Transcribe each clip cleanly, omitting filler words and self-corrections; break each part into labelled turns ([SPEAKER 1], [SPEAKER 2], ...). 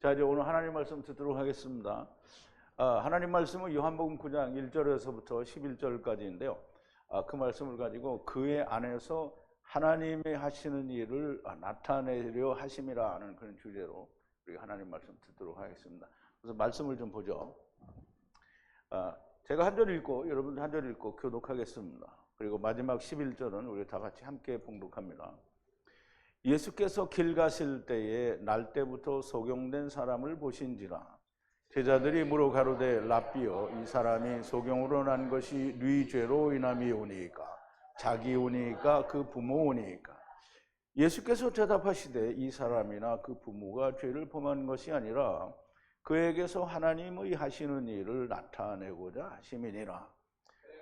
[SPEAKER 1] 자, 이제 오늘 하나님 말씀 듣도록 하겠습니다. 하나님 말씀은 요한복음 9장 1절에서부터 11절까지인데요. 그 말씀을 가지고 그의 안에서 하나님이 하시는 일을 나타내려 하심이라 하는 그런 주제로 우리가 하나님 말씀 듣도록 하겠습니다. 그래서 말씀을 좀 보죠. 제가 한 절 읽고 여러분도 한 절 읽고 교독하겠습니다. 그리고 마지막 11절은 우리 다 같이 함께 봉독합니다. 예수께서 길 가실 때에 날 때부터 소경된 사람을 보신지라. 제자들이 물어 가로되 랍비여, 이 사람이 소경으로 난 것이 네 죄로 인함이오니까 자기오니까 그 부모오니까. 예수께서 대답하시되 이 사람이나 그 부모가 죄를 범한 것이 아니라 그에게서 하나님의 하시는 일을 나타내고자 하심이니라.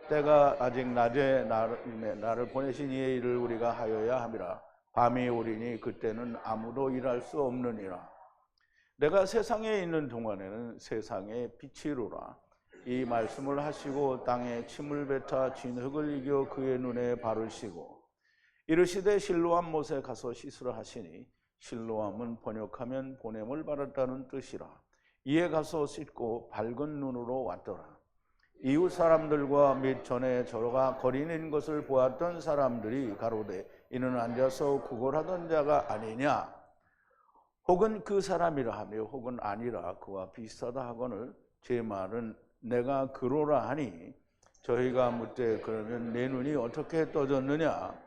[SPEAKER 1] 때가 아직 낮에 나를 보내신 이의 일을 우리가 하여야 함이라. 밤이 오리니 그때는 아무도 일할 수 없느니라. 내가 세상에 있는 동안에는 세상의 빛이로라. 이 말씀을 하시고 땅에 침을 뱉어 진흙을 이겨 그의 눈에 바르시고 이르시되 실로암 못에 가서 씻으라 하시니, 실로암은 번역하면 보냄을 받았다는 뜻이라. 이에 가서 씻고 밝은 눈으로 왔더라. 이웃 사람들과 및 전에 저가 거리는 것을 보았던 사람들이 가로되 이는 앉아서 구걸하던 자가 아니냐, 혹은 그 사람이라 하며 혹은 아니라 그와 비슷하다 하거늘 제 말은 내가 그로라 하니, 저희가 묻되 그러면 내 눈이 어떻게 떠졌느냐.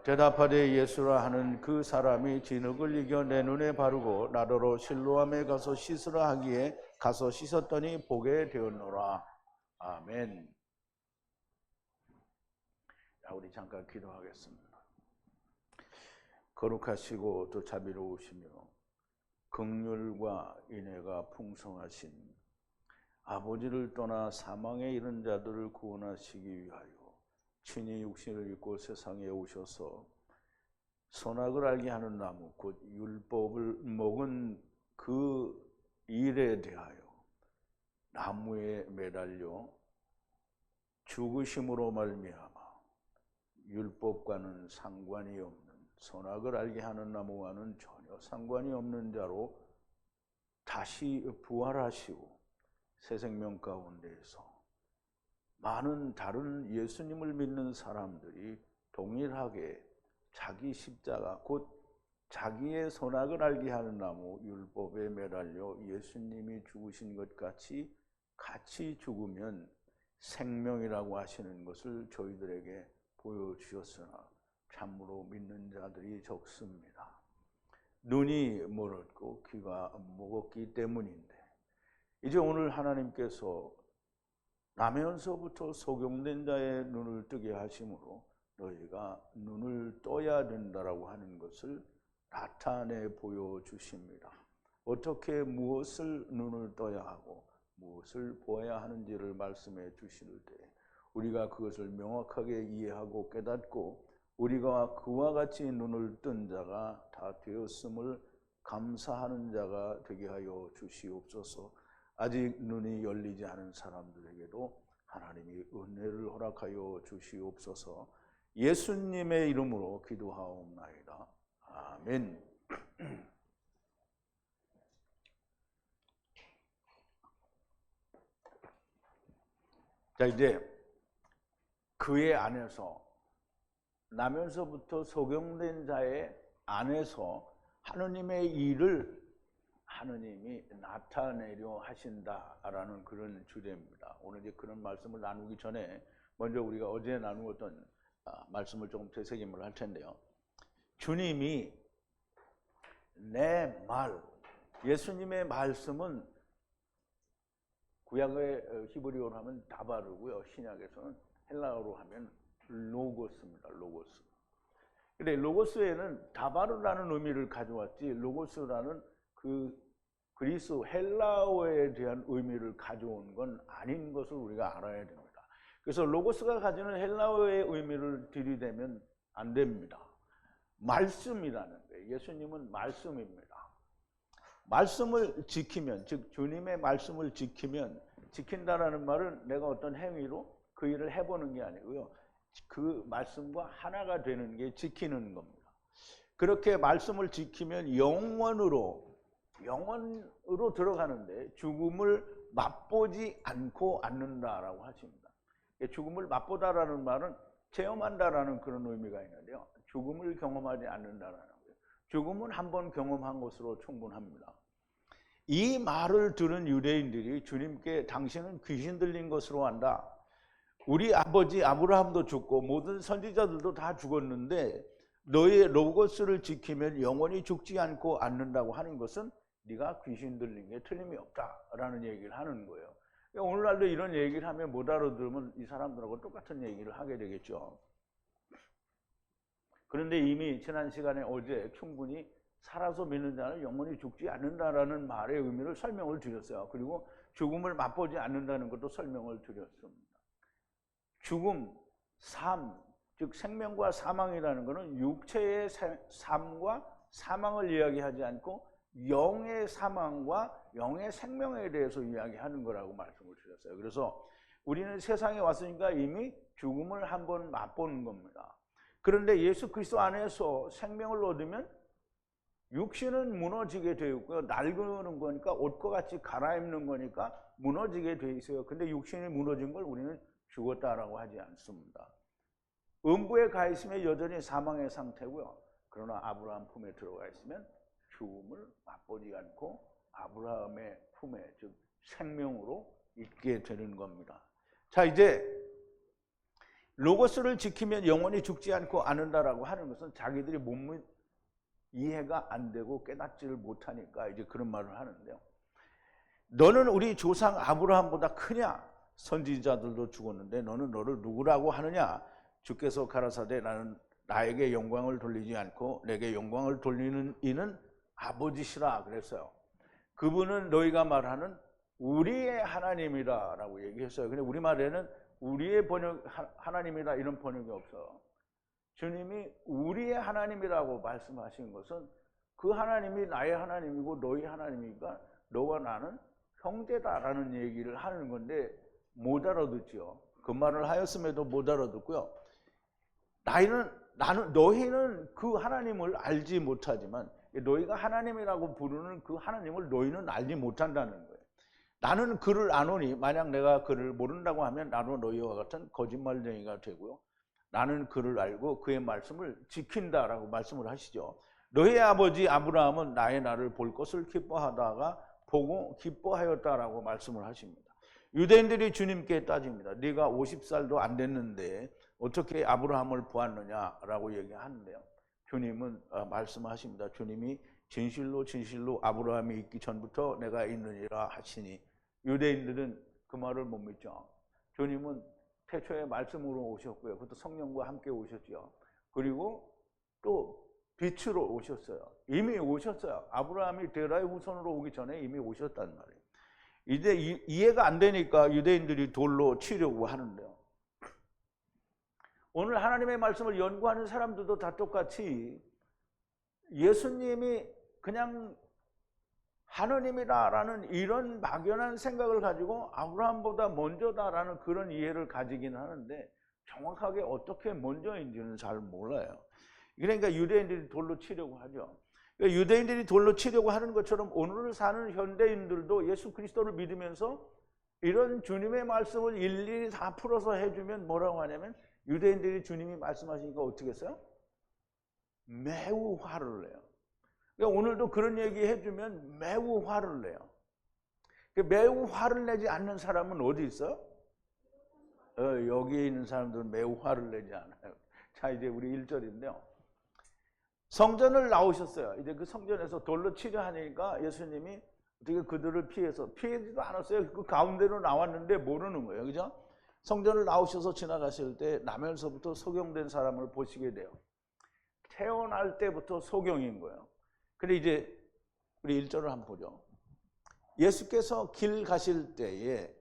[SPEAKER 1] 대답하되 예수라 하는 그 사람이 진흙을 이겨 내 눈에 바르고 나더러 실로암에 가서 씻으라 하기에 가서 씻었더니 보게 되었노라. 아멘. 자, 우리 잠깐 기도하겠습니다. 거룩하시고 또 자비로우시며 긍휼과 인애가 풍성하신 아버지를 떠나 사망에 이른 자들을 구원하시기 위하여 친히 육신을 입고 세상에 오셔서 선악을 알게 하는 나무 곧 율법을 먹은 그 일에 대하여 나무에 매달려 죽으심으로 말미암아 율법과는 상관이 없는, 선악을 알게 하는 나무와는 전혀 상관이 없는 자로 다시 부활하시고 새 생명 가운데에서 많은 다른 예수님을 믿는 사람들이 동일하게 자기 십자가 곧 자기의 선악을 알게 하는 나무 율법에 매달려 예수님이 죽으신 것 같이 죽으면 생명이라고 하시는 것을 저희들에게 보여주셨으나 참으로 믿는 자들이 적습니다. 눈이 멀었고 귀가 먹었기 때문인데, 이제 오늘 하나님께서 나면서부터 소경된 자의 눈을 뜨게 하심으로 너희가 눈을 떠야 된다라고 하는 것을 나타내 보여주십니다. 어떻게 무엇을 눈을 떠야 하고 무엇을 보아야 하는지를 말씀해 주실 때 우리가 그것을 명확하게 이해하고 깨닫고 우리가 그와 같이 눈을 뜬 자가 다 되었음을 감사하는 자가 되게 하여 주시옵소서. 아직 눈이 열리지 않은 사람들에게도 하나님이 은혜를 허락하여 주시옵소서. 예수님의 이름으로 기도하옵나이다. 아멘. 자, 이제 그의 안에서 나면서부터 소경된 자의 안에서 하느님의 일을 하느님이 나타내려 하신다라는 그런 주제입니다. 오늘 이제 그런 말씀을 나누기 전에 먼저 우리가 어제 나누었던 말씀을 조금 되새김을 할 텐데요. 주님이 내 말, 예수님의 말씀은 구약의 히브리어로 하면 다바르고요. 신약에서는 헬라어로 하면 로고스입니다. 로고스. 근데 로고스에는 다바르라는 의미를 가져왔지 로고스라는 그 그리스 헬라어에 대한 의미를 가져온 건 아닌 것을 우리가 알아야 됩니다. 그래서 로고스가 가지는 헬라어의 의미를 들이대면 안 됩니다. 말씀이라는 거예요. 예수님은 말씀입니다. 말씀을 지키면, 즉 주님의 말씀을 지키면, 지킨다라는 말은 내가 어떤 행위로 그 일을 해보는 게 아니고요. 그 말씀과 하나가 되는 게 지키는 겁니다. 그렇게 말씀을 지키면 영원으로 영원으로 들어가는데 죽음을 맛보지 않고 않는다라고 하십니다. 죽음을 맛보다라는 말은 체험한다라는 그런 의미가 있는데요. 죽음을 경험하지 않는다라는 거예요. 죽음은 한번 경험한 것으로 충분합니다. 이 말을 들은 유대인들이 주님께 당신은 귀신 들린 것으로 한다. 우리 아버지 아브라함도 죽고 모든 선지자들도 다 죽었는데 너의 로고스를 지키면 영원히 죽지 않고 않는다고 하는 것은 네가 귀신 들린 게 틀림이 없다라는 얘기를 하는 거예요. 오늘날도 이런 얘기를 하면 못 알아들으면 이 사람들하고 똑같은 얘기를 하게 되겠죠. 그런데 이미 지난 시간에 어제 충분히 살아서 믿는 자는 영원히 죽지 않는다라는 말의 의미를 설명을 드렸어요. 그리고 죽음을 맛보지 않는다는 것도 설명을 드렸습니다. 죽음, 삶, 즉 생명과 사망이라는 것은 육체의 삶과 사망을 이야기하지 않고 영의 사망과 영의 생명에 대해서 이야기하는 거라고 말씀을 드렸어요. 그래서 우리는 세상에 왔으니까 이미 죽음을 한번 맛보는 겁니다. 그런데 예수 그리스도 안에서 생명을 얻으면 육신은 무너지게 되어 있고요. 낡은 거니까 옷과 같이 갈아입는 거니까 무너지게 되어 있어요. 근데 육신이 무너진 걸 우리는 죽었다라고 하지 않습니다. 음부에 가 있으면 여전히 사망의 상태고요. 그러나 아브라함 품에 들어가 있으면 죽음을 맛보지 않고 아브라함의 품에, 즉 생명으로 있게 되는 겁니다. 자, 이제 로고스를 지키면 영원히 죽지 않고 않는다라고 하는 것은 자기들이 몸 이해가 안 되고 깨닫지를 못하니까 이제 그런 말을 하는데요. 너는 우리 조상 아브라함보다 크냐? 선지자들도 죽었는데 너는 너를 누구라고 하느냐? 주께서 가라사대 나는 나에게 영광을 돌리지 않고 내게 영광을 돌리는 이는 아버지시라 그랬어요. 그분은 너희가 말하는 우리의 하나님이라라고 얘기했어요. 근데 우리말에는 우리의 번역 하나님이다 이런 번역이 없어요. 주님이 우리의 하나님이라고 말씀하신 것은 그 하나님이 나의 하나님이고 너희 하나님이니까 너와 나는 형제다라는 얘기를 하는 건데 못 알아듣죠. 그 말을 하였음에도 못 알아듣고요. 너희는 그 하나님을 알지 못하지만 너희가 하나님이라고 부르는 그 하나님을 너희는 알지 못한다는 거예요. 나는 그를 아노니 만약 내가 그를 모른다고 하면 나도 너희와 같은 거짓말쟁이가 되고요. 나는 그를 알고 그의 말씀을 지킨다라고 말씀을 하시죠. 너희 아버지 아브라함은 나의 날을 볼 것을 기뻐하다가 보고 기뻐하였다라고 말씀을 하십니다. 유대인들이 주님께 따집니다. 네가 50살도 안 됐는데 어떻게 아브라함을 보았느냐라고 얘기하는데요. 주님은 말씀하십니다. 주님이 진실로 진실로 아브라함이 있기 전부터 내가 있느니라 하시니 유대인들은 그 말을 못 믿죠. 주님은 태초에 말씀으로 오셨고요. 그것도 성령과 함께 오셨죠. 그리고 또 빛으로 오셨어요. 이미 오셨어요. 아브라함이 데라의 후손으로 오기 전에 이미 오셨단 말이에요. 이제 이해가 안 되니까 유대인들이 돌로 치려고 하는데요. 오늘 하나님의 말씀을 연구하는 사람들도 다 똑같이 예수님이 그냥 하느님이다라는 이런 막연한 생각을 가지고 아브라함보다 먼저다라는 그런 이해를 가지기는 하는데 정확하게 어떻게 먼저인지는 잘 몰라요. 그러니까 유대인들이 돌로 치려고 하죠. 그러니까 유대인들이 돌로 치려고 하는 것처럼 오늘 사는 현대인들도 예수 그리스도를 믿으면서 이런 주님의 말씀을 일일이 다 풀어서 해주면 뭐라고 하냐면 유대인들이 주님이 말씀하시니까 어떻게 했어요? 매우 화를 내요. 그러니까 오늘도 그런 얘기 해주면 매우 화를 내요. 매우 화를 내지 않는 사람은 어디 있어요? 여기 있는 사람들은 매우 화를 내지 않아요. 자, 이제 우리 1절인데요. 성전을 나오셨어요. 이제 그 성전에서 돌로 치려 하니까 예수님이 어떻게 그들을 피하지도 않았어요. 그 가운데로 나왔는데 모르는 거예요. 그죠? 성전을 나오셔서 지나가실 때 나면서부터 소경된 사람을 보시게 돼요. 태어날 때부터 소경인 거예요. 근데 이제 우리 1절을 한번 보죠. 예수께서 길 가실 때에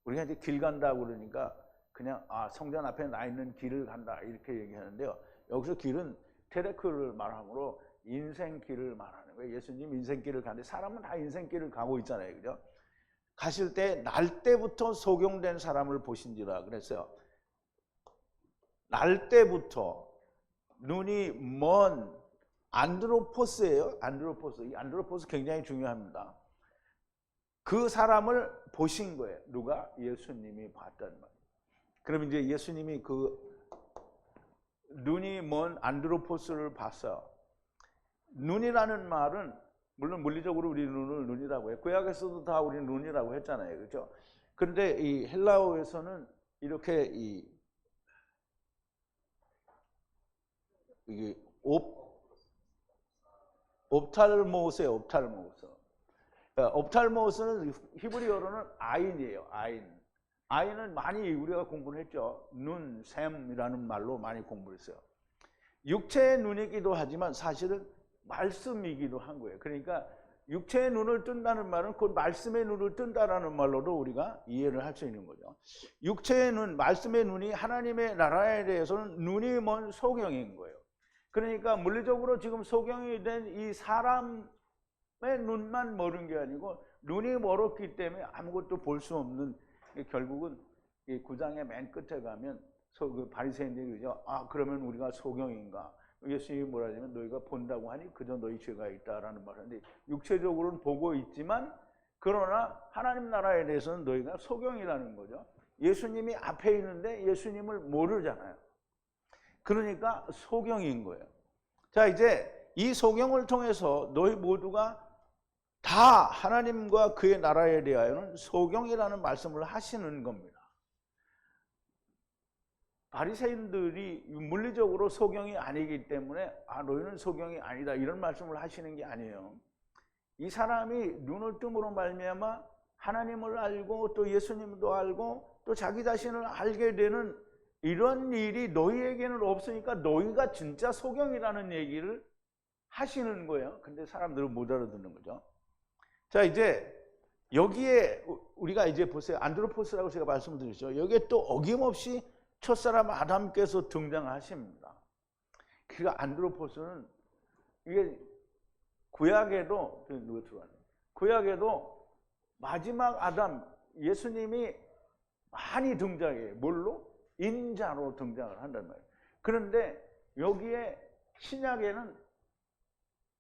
[SPEAKER 1] 우리가 이제 길 간다고 그러니까 그냥 성전 앞에 나 있는 길을 간다 이렇게 얘기하는데요. 여기서 길은 테레크를 말하므로 인생길을 말하는 거예요. 예수님 인생길을 가는데 사람은 다 인생길을 가고 있잖아요. 그죠? 가실 때 날 때부터 소경된 사람을 보신지라 그랬어요. 날 때부터 눈이 먼 안드로포스예요. 안드로포스. 이 안드로포스 굉장히 중요합니다. 그 사람을 보신 거예요. 누가? 예수님이 봤단 말이에요. 그럼 이제 예수님이 그 눈이 먼 안드로포스를 봤어요. 눈이라는 말은 물론 물리적으로 우리 눈을 눈이라고 해요. 구약에서도 다 우리 눈이라고 했잖아요. 그렇죠? 그런데 이 헬라어에서는 이렇게 이게 옵탈모스예요. 옵탈모스. 옵탈모스는 히브리어로는 아인이에요. 아인. 아인은 많이 우리가 공부를 했죠. 눈, 샘이라는 말로 많이 공부를 했어요. 육체의 눈이기도 하지만 사실은 말씀이기도 한 거예요. 그러니까 육체의 눈을 뜬다는 말은 곧 말씀의 눈을 뜬다라는 말로도 우리가 이해를 할 수 있는 거죠. 육체의 눈, 말씀의 눈이 하나님의 나라에 대해서는 눈이 먼 소경인 거예요. 그러니까 물리적으로 지금 소경이 된 이 사람의 눈만 멀은 게 아니고 눈이 멀었기 때문에 아무것도 볼 수 없는, 결국은 이 9장의 맨 끝에 가면 그 바리새인들이 그죠? 아, 그러면 우리가 소경인가? 예수님이 뭐라 하냐면 너희가 본다고 하니 그저 너희 죄가 있다라는 말인데, 육체적으로는 보고 있지만 그러나 하나님 나라에 대해서는 너희가 소경이라는 거죠. 예수님이 앞에 있는데 예수님을 모르잖아요. 그러니까 소경인 거예요. 자, 이제 이 소경을 통해서 너희 모두가 다 하나님과 그의 나라에 대하여는 소경이라는 말씀을 하시는 겁니다. 바리새인들이 물리적으로 소경이 아니기 때문에 아, 너희는 소경이 아니다 이런 말씀을 하시는 게 아니에요. 이 사람이 눈을 뜸으로 말미암아 하나님을 알고 또 예수님도 알고 또 자기 자신을 알게 되는 이런 일이 너희에게는 없으니까 너희가 진짜 소경이라는 얘기를 하시는 거예요. 근데 사람들은 못 알아듣는 거죠. 자, 이제 여기에 우리가 이제 보세요. 안드로포스라고 제가 말씀드렸죠. 여기에 또 어김없이 첫사람 아담께서 등장하십니다. 그러니까 안드로포스는 이게 구약에도 누가 들어왔네. 구약에도 마지막 아담 예수님이 많이 등장해요. 뭘로? 인자로 등장을 한단 말이에요. 그런데 여기에 신약에는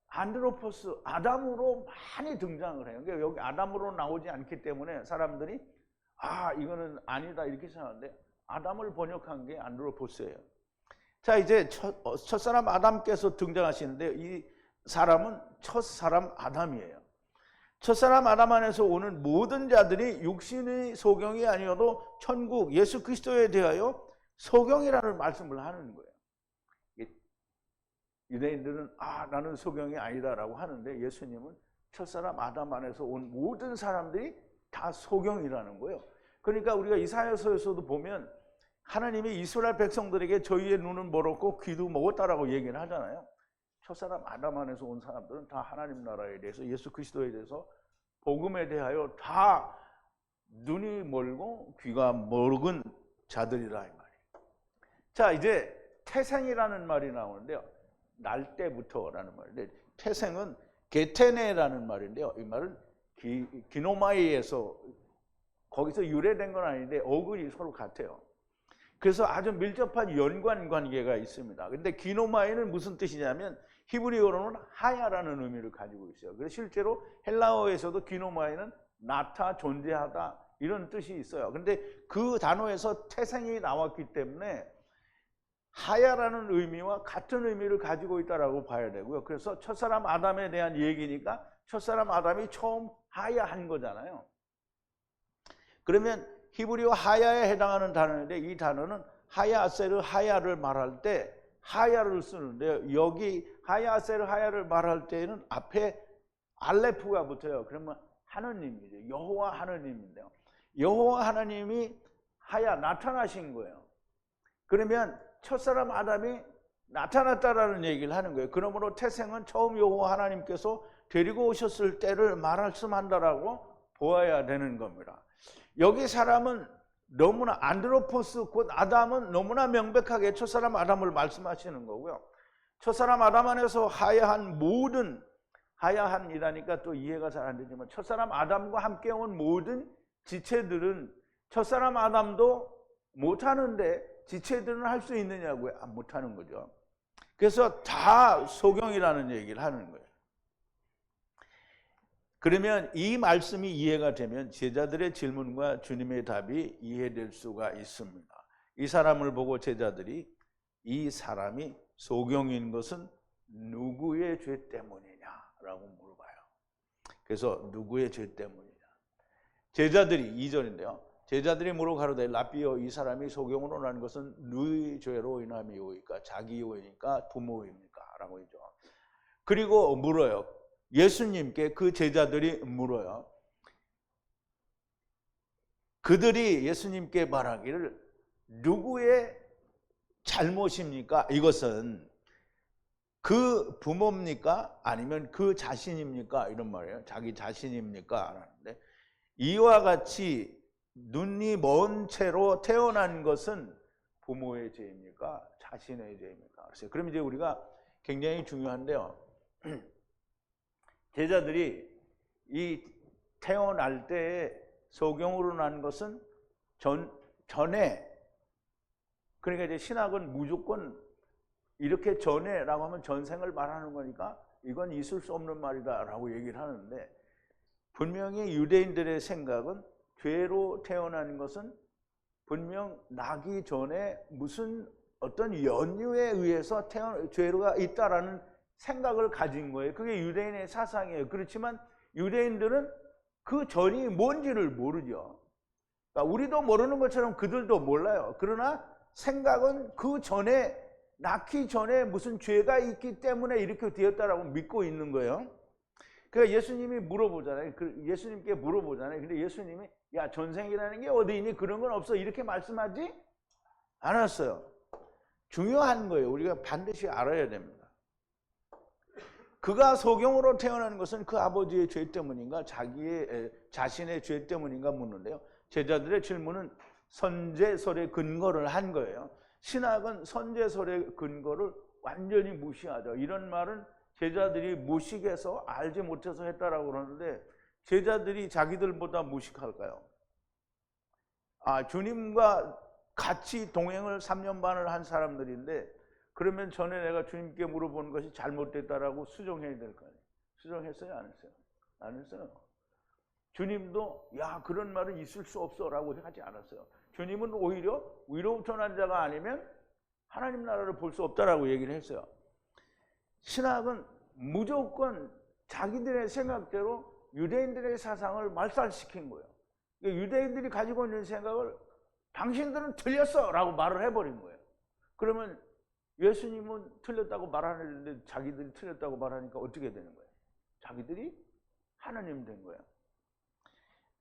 [SPEAKER 1] 안드로포스, 아담으로 많이 등장을 해요. 그러니까 여기 아담으로 나오지 않기 때문에 사람들이 아, 이거는 아니다 이렇게 생각하는데 아담을 번역한 게 안드로포스예요. 자, 이제 첫사람 아담께서 등장하시는데 이 사람은 첫사람 아담이에요. 첫사람 아담 안에서 오는 모든 자들이 육신의 소경이 아니어도 천국 예수 그리스도에 대하여 소경이라는 말씀을 하는 거예요. 유대인들은 아, 나는 소경이 아니다라고 하는데 예수님은 첫사람 아담 안에서 온 모든 사람들이 다 소경이라는 거예요. 그러니까 우리가 이사야서에서도 보면 하나님이 이스라엘 백성들에게 저희의 눈은 멀었고 귀도 먹었다라고 얘기를 하잖아요. 첫사람 아담 안에서 온 사람들은 다 하나님 나라에 대해서 예수 그리스도에 대해서 복음에 대하여 다 눈이 멀고 귀가 멀은 자들이라 이 말이에요. 자, 이제 태생이라는 말이 나오는데요. 날 때부터라는 말인데 태생은 게테네라는 말인데요. 이 말은 기노마이에서 거기서 유래된 건 아닌데 어근이 서로 같아요. 그래서 아주 밀접한 연관 관계가 있습니다. 근데 기노마이는 무슨 뜻이냐면 히브리어로는 하야라는 의미를 가지고 있어요. 그래서 실제로 헬라어에서도 기노마이는 나타, 존재하다 이런 뜻이 있어요. 근데 그 단어에서 태생이 나왔기 때문에 하야라는 의미와 같은 의미를 가지고 있다라고 봐야 되고요. 그래서 첫사람 아담에 대한 얘기니까 첫사람 아담이 처음 하야한 거잖아요. 그러면 히브리어 하야에 해당하는 단어인데 이 단어는 하야세르 하야를 말할 때 하야를 쓰는데요. 여기 하야세르 하야를 말할 때는 앞에 알레프가 붙어요. 그러면 하느님이죠. 여호와 하느님인데요. 여호와 하느님이 하야 나타나신 거예요. 그러면 첫사람 아담이 나타났다라는 얘기를 하는 거예요. 그러므로 태생은 처음 여호와 하나님께서 데리고 오셨을 때를 말씀한다라고 보아야 되는 겁니다. 여기 사람은 너무나 안드로포스 곧 아담은 너무나 명백하게 첫사람 아담을 말씀하시는 거고요. 첫사람 아담 안에서 하야한 모든, 하야한이라니까 또 이해가 잘 안 되지만 첫사람 아담과 함께 온 모든 지체들은 첫사람 아담도 못하는데 지체들은 할 수 있느냐고요? 못하는 거죠. 그래서 다 소경이라는 얘기를 하는 거예요. 그러면 이 말씀이 이해가 되면 제자들의 질문과 주님의 답이 이해될 수가 있습니다. 이 사람을 보고 제자들이 이 사람이 소경인 것은 누구의 죄 때문이냐라고 물어봐요. 그래서 누구의 죄 때문이냐. 제자들이 2절인데요. 제자들이 물어가로되 라삐여 이 사람이 소경으로 난 것은 누의 죄로 인함이오이까 자기요이니까 부모입니까? 라고 했죠. 그리고 물어요. 예수님께 그 제자들이 물어요. 그들이 예수님께 말하기를 누구의 잘못입니까? 이것은 그 부모입니까? 아니면 그 자신입니까? 이런 말이에요. 자기 자신입니까? 라는데 이와 같이 눈이 먼 채로 태어난 것은 부모의 죄입니까? 자신의 죄입니까? 그럼 이제 우리가 굉장히 중요한데요. 제자들이 이 태어날 때에 소경으로 난 것은 전에, 그러니까 이제 신학은 무조건 이렇게 전에라고 하면 전생을 말하는 거니까 이건 있을 수 없는 말이다라고 얘기를 하는데, 분명히 유대인들의 생각은 죄로 태어난 것은 분명 나기 전에 무슨 어떤 연유에 의해서 죄가 있다라는 생각을 가진 거예요. 그게 유대인의 사상이에요. 그렇지만 유대인들은 그 전이 뭔지를 모르죠. 그러니까 우리도 모르는 것처럼 그들도 몰라요. 그러나 생각은 그 전에, 낳기 전에 무슨 죄가 있기 때문에 이렇게 되었다라고 믿고 있는 거예요. 그러니까 예수님이 물어보잖아요. 예수님께 물어보잖아요. 근데 예수님이 야, 전생이라는 게 어디 있니? 그런 건 없어. 이렇게 말씀하지 않았어요. 중요한 거예요. 우리가 반드시 알아야 됩니다. 그가 소경으로 태어난 것은 그 아버지의 죄 때문인가 자신의 죄 때문인가 묻는데요. 제자들의 질문은 선제설에 근거를 한 거예요. 신학은 선제설의 근거를 완전히 무시하죠. 이런 말은 제자들이 무식해서 알지 못해서 했다라고 그러는데, 제자들이 자기들보다 무식할까요? 주님과 같이 동행을 3년 반을 한 사람들인데, 그러면 전에 내가 주님께 물어본 것이 잘못됐다라고 수정해야 될 거 아니에요. 수정했어요? 안 했어요? 안 했어요. 주님도 야, 그런 말은 있을 수 없어 라고 하지 않았어요. 주님은 오히려 위로부터 난 자가 아니면 하나님 나라를 볼 수 없다라고 얘기를 했어요. 신학은 무조건 자기들의 생각대로 유대인들의 사상을 말살시킨 거예요. 유대인들이 가지고 있는 생각을 당신들은 틀렸어 라고 말을 해버린 거예요. 그러면 예수님은 틀렸다고 말하는데 자기들이 틀렸다고 말하니까 어떻게 되는 거예요? 자기들이 하나님 된 거예요.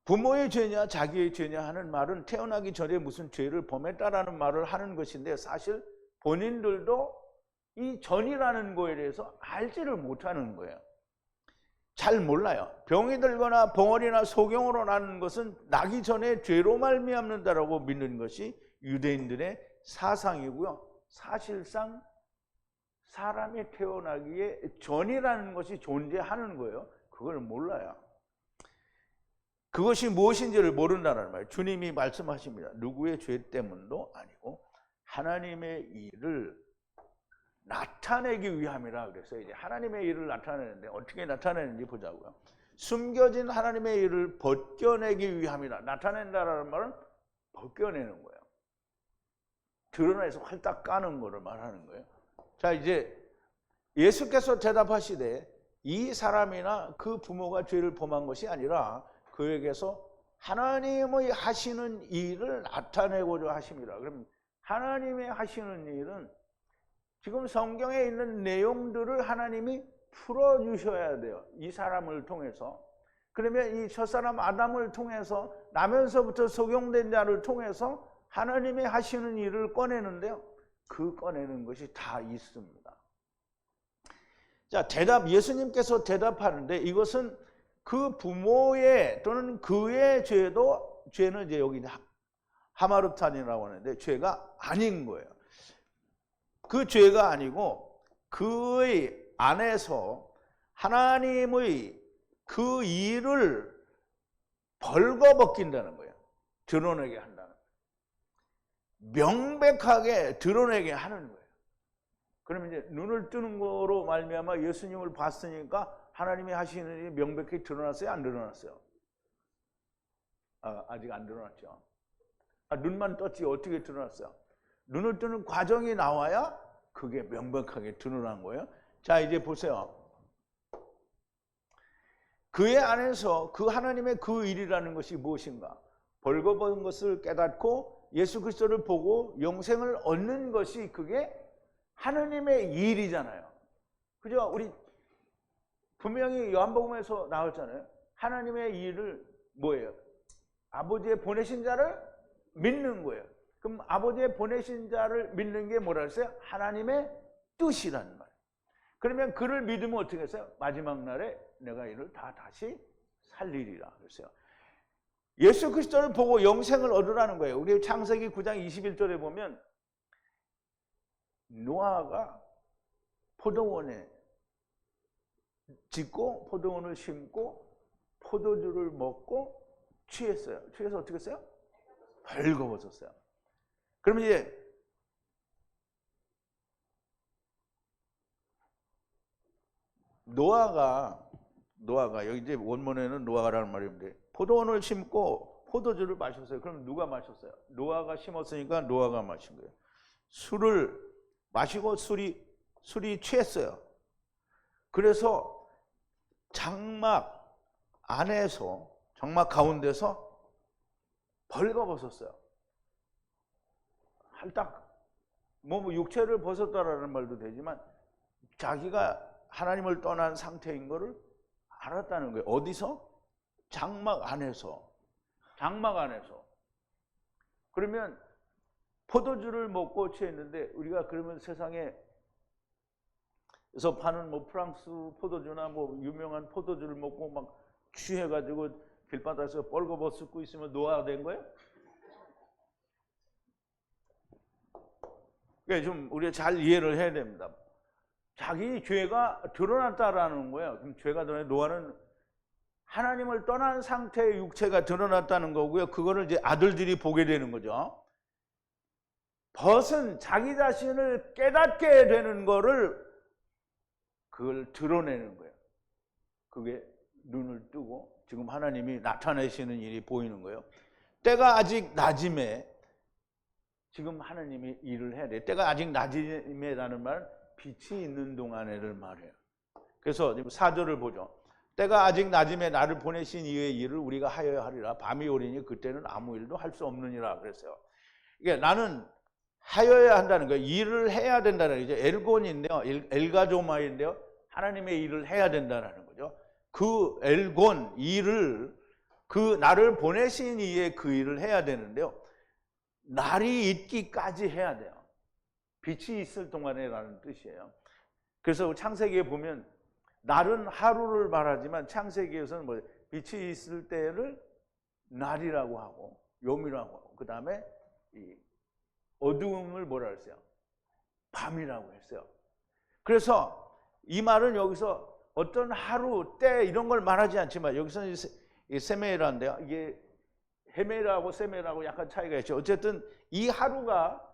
[SPEAKER 1] 부모의 죄냐 자기의 죄냐 하는 말은 태어나기 전에 무슨 죄를 범했다라는 말을 하는 것인데, 사실 본인들도 이 전이라는 거에 대해서 알지를 못하는 거예요. 잘 몰라요. 병이 들거나 벙어리나 소경으로 나는 것은 나기 전에 죄로 말미암는다라고 믿는 것이 유대인들의 사상이고요. 사실상 사람이 태어나기에 전이라는 것이 존재하는 거예요. 그걸 몰라요. 그것이 무엇인지를 모른다는 말이에요. 주님이 말씀하십니다. 누구의 죄 때문도 아니고 하나님의 일을 나타내기 위함이라 그래서 이제 하나님의 일을 나타내는데 어떻게 나타내는지 보자고요. 숨겨진 하나님의 일을 벗겨내기 위함이라. 나타낸다라는 말은 벗겨내는 거예요. 드러내서 활딱 까는 거를 말하는 거예요. 자, 이제 예수께서 대답하시되 이 사람이나 그 부모가 죄를 범한 것이 아니라 그에게서 하나님의 하시는 일을 나타내고자 하심이라. 그럼 하나님의 하시는 일은 지금 성경에 있는 내용들을 하나님이 풀어주셔야 돼요. 이 사람을 통해서. 그러면 이 첫사람 아담을 통해서 나면서부터 소경된 자를 통해서 하나님의 하시는 일을 꺼내는데요. 그 꺼내는 것이 다 있습니다. 자, 예수님께서 대답하는데 이것은 그 부모의 또는 그의 죄는 이제 여기 하마르탄이라고 하는데 죄가 아닌 거예요. 그 죄가 아니고 그의 안에서 하나님의 그 일을 벌거벗긴다는 거예요. 드러내게 한다는 거예요. 명백하게 드러내게 하는 거예요. 그러면 이제 눈을 뜨는 거로 말미암아 예수님을 봤으니까 하나님이 하시는 일이 명백히 드러났어요? 안 드러났어요? 아직 안 드러났죠. 눈만 떴지 어떻게 드러났어요? 눈을 뜨는 과정이 나와야 그게 명백하게 드러난 거예요. 자, 이제 보세요. 그의 안에서 그 하나님의 그 일이라는 것이 무엇인가? 벌거벗은 것을 깨닫고 예수 그리스도를 보고 영생을 얻는 것이 그게 하나님의 일이잖아요. 그죠? 우리 분명히 요한복음에서 나왔잖아요. 하나님의 일을 뭐예요? 아버지의 보내신 자를 믿는 거예요. 그럼 아버지의 보내신 자를 믿는 게 뭐라 했어요? 하나님의 뜻이라는 말. 그러면 그를 믿으면 어떻게 했어요? 마지막 날에 내가 이를 다 다시 살리리라 그랬어요. 예수 그리스도를 보고 영생을 얻으라는 거예요. 우리 창세기 9장 21절에 보면 노아가 포도원에 짓고 포도원을 심고 포도주를 먹고 취했어요. 취해서 어떻게 했어요? 벌거벗었어요. 그러면 이제 노아가 여기 이제 원문에는 노아가라는 말인데 포도원을 심고 포도주를 마셨어요. 그럼 누가 마셨어요? 노아가 심었으니까 노아가 마신 거예요. 술을 마시고 술이 취했어요. 그래서 장막 안에서 장막 가운데서 벌거벗었어요. 할딱 뭐 육체를 벗었다라는 말도 되지만 자기가 하나님을 떠난 상태인 거를 알았다는 거예요. 어디서? 장막 안에서. 장막 안에서. 그러면 포도주를 먹고 취했는데 우리가 그러면 세상에서 파는 뭐 프랑스 포도주나 뭐 유명한 포도주를 먹고 막 취해가지고 길바닥에서 벌거벗고 있으면 노아가 된 거예요? 그러니까 좀 우리가 잘 이해를 해야 됩니다. 자기 죄가 드러났다라는 거예요. 그럼 죄가 드러나 노아는 하나님을 떠난 상태의 육체가 드러났다는 거고요. 그거를 이제 아들들이 보게 되는 거죠. 벗은 자기 자신을 깨닫게 되는 거를 그걸 드러내는 거예요. 그게 눈을 뜨고 지금 하나님이 나타내시는 일이 보이는 거예요. 때가 아직 낮음에 지금 하나님이 일을 해야 돼. 때가 아직 낮음에라는 말은 빛이 있는 동안에를 말해요. 그래서 4절을 보죠. 때가 아직 낮음에 나를 보내신 이의 일을 우리가 하여야 하리라. 밤이 오리니 그때는 아무 일도 할 수 없느니라 그랬어요. 이게 나는 하여야 한다는 거예요. 일을 해야 된다는 거죠. 엘곤인데요. 엘가조마인데요. 하나님의 일을 해야 된다는 거죠. 그 엘곤 일을 그 나를 보내신 이의 그 일을 해야 되는데요. 날이 있기까지 해야 돼요. 빛이 있을 동안에라는 뜻이에요. 그래서 창세기에 보면 날은 하루를 말하지만 창세기에서는 뭐 빛이 있을 때를 날이라고 하고 요미라고 하고 그 다음에 이 어두움을 뭐라 했어요? 밤이라고 했어요. 그래서 이 말은 여기서 어떤 하루, 때 이런 걸 말하지 않지만 여기서는 세메라인데요. 이게 헤메라하고 세메라하고 약간 차이가 있죠. 어쨌든 이 하루가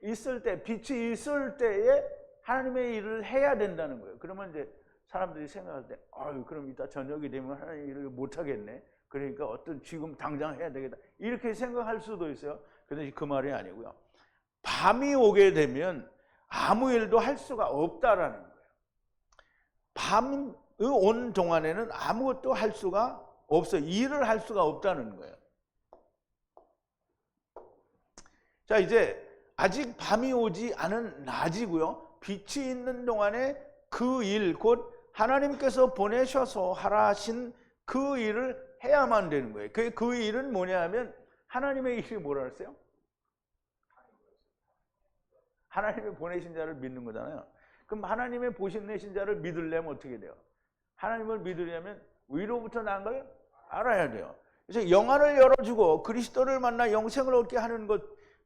[SPEAKER 1] 있을 때, 빛이 있을 때에 하나님의 일을 해야 된다는 거예요. 그러면 이제 사람들이 생각할 때, 아유, 그럼 이따 저녁이 되면 하나님의 일을 못 하겠네. 그러니까 어떤 지금 당장 해야 되겠다. 이렇게 생각할 수도 있어요. 그런데 그 말이 아니고요. 밤이 오게 되면 아무 일도 할 수가 없다라는 거예요. 밤이 온 동안에는 아무것도 할 수가 없어요. 일을 할 수가 없다는 거예요. 자, 이제 아직 밤이 오지 않은 낮이고요. 빛이 있는 동안에 그 일, 곧 하나님께서 보내셔서 하라 하신 그 일을 해야만 되는 거예요. 그 일은 뭐냐 하면 하나님의 일이 뭐라 했어요? 하나님의 보내신 자를 믿는 거잖아요. 그럼 하나님의 보내신 자를 믿으려면 어떻게 돼요? 하나님을 믿으려면 위로부터 난 걸 알아야 돼요. 그래서 영안을 열어주고 그리스도를 만나 영생을 얻게 하는 것,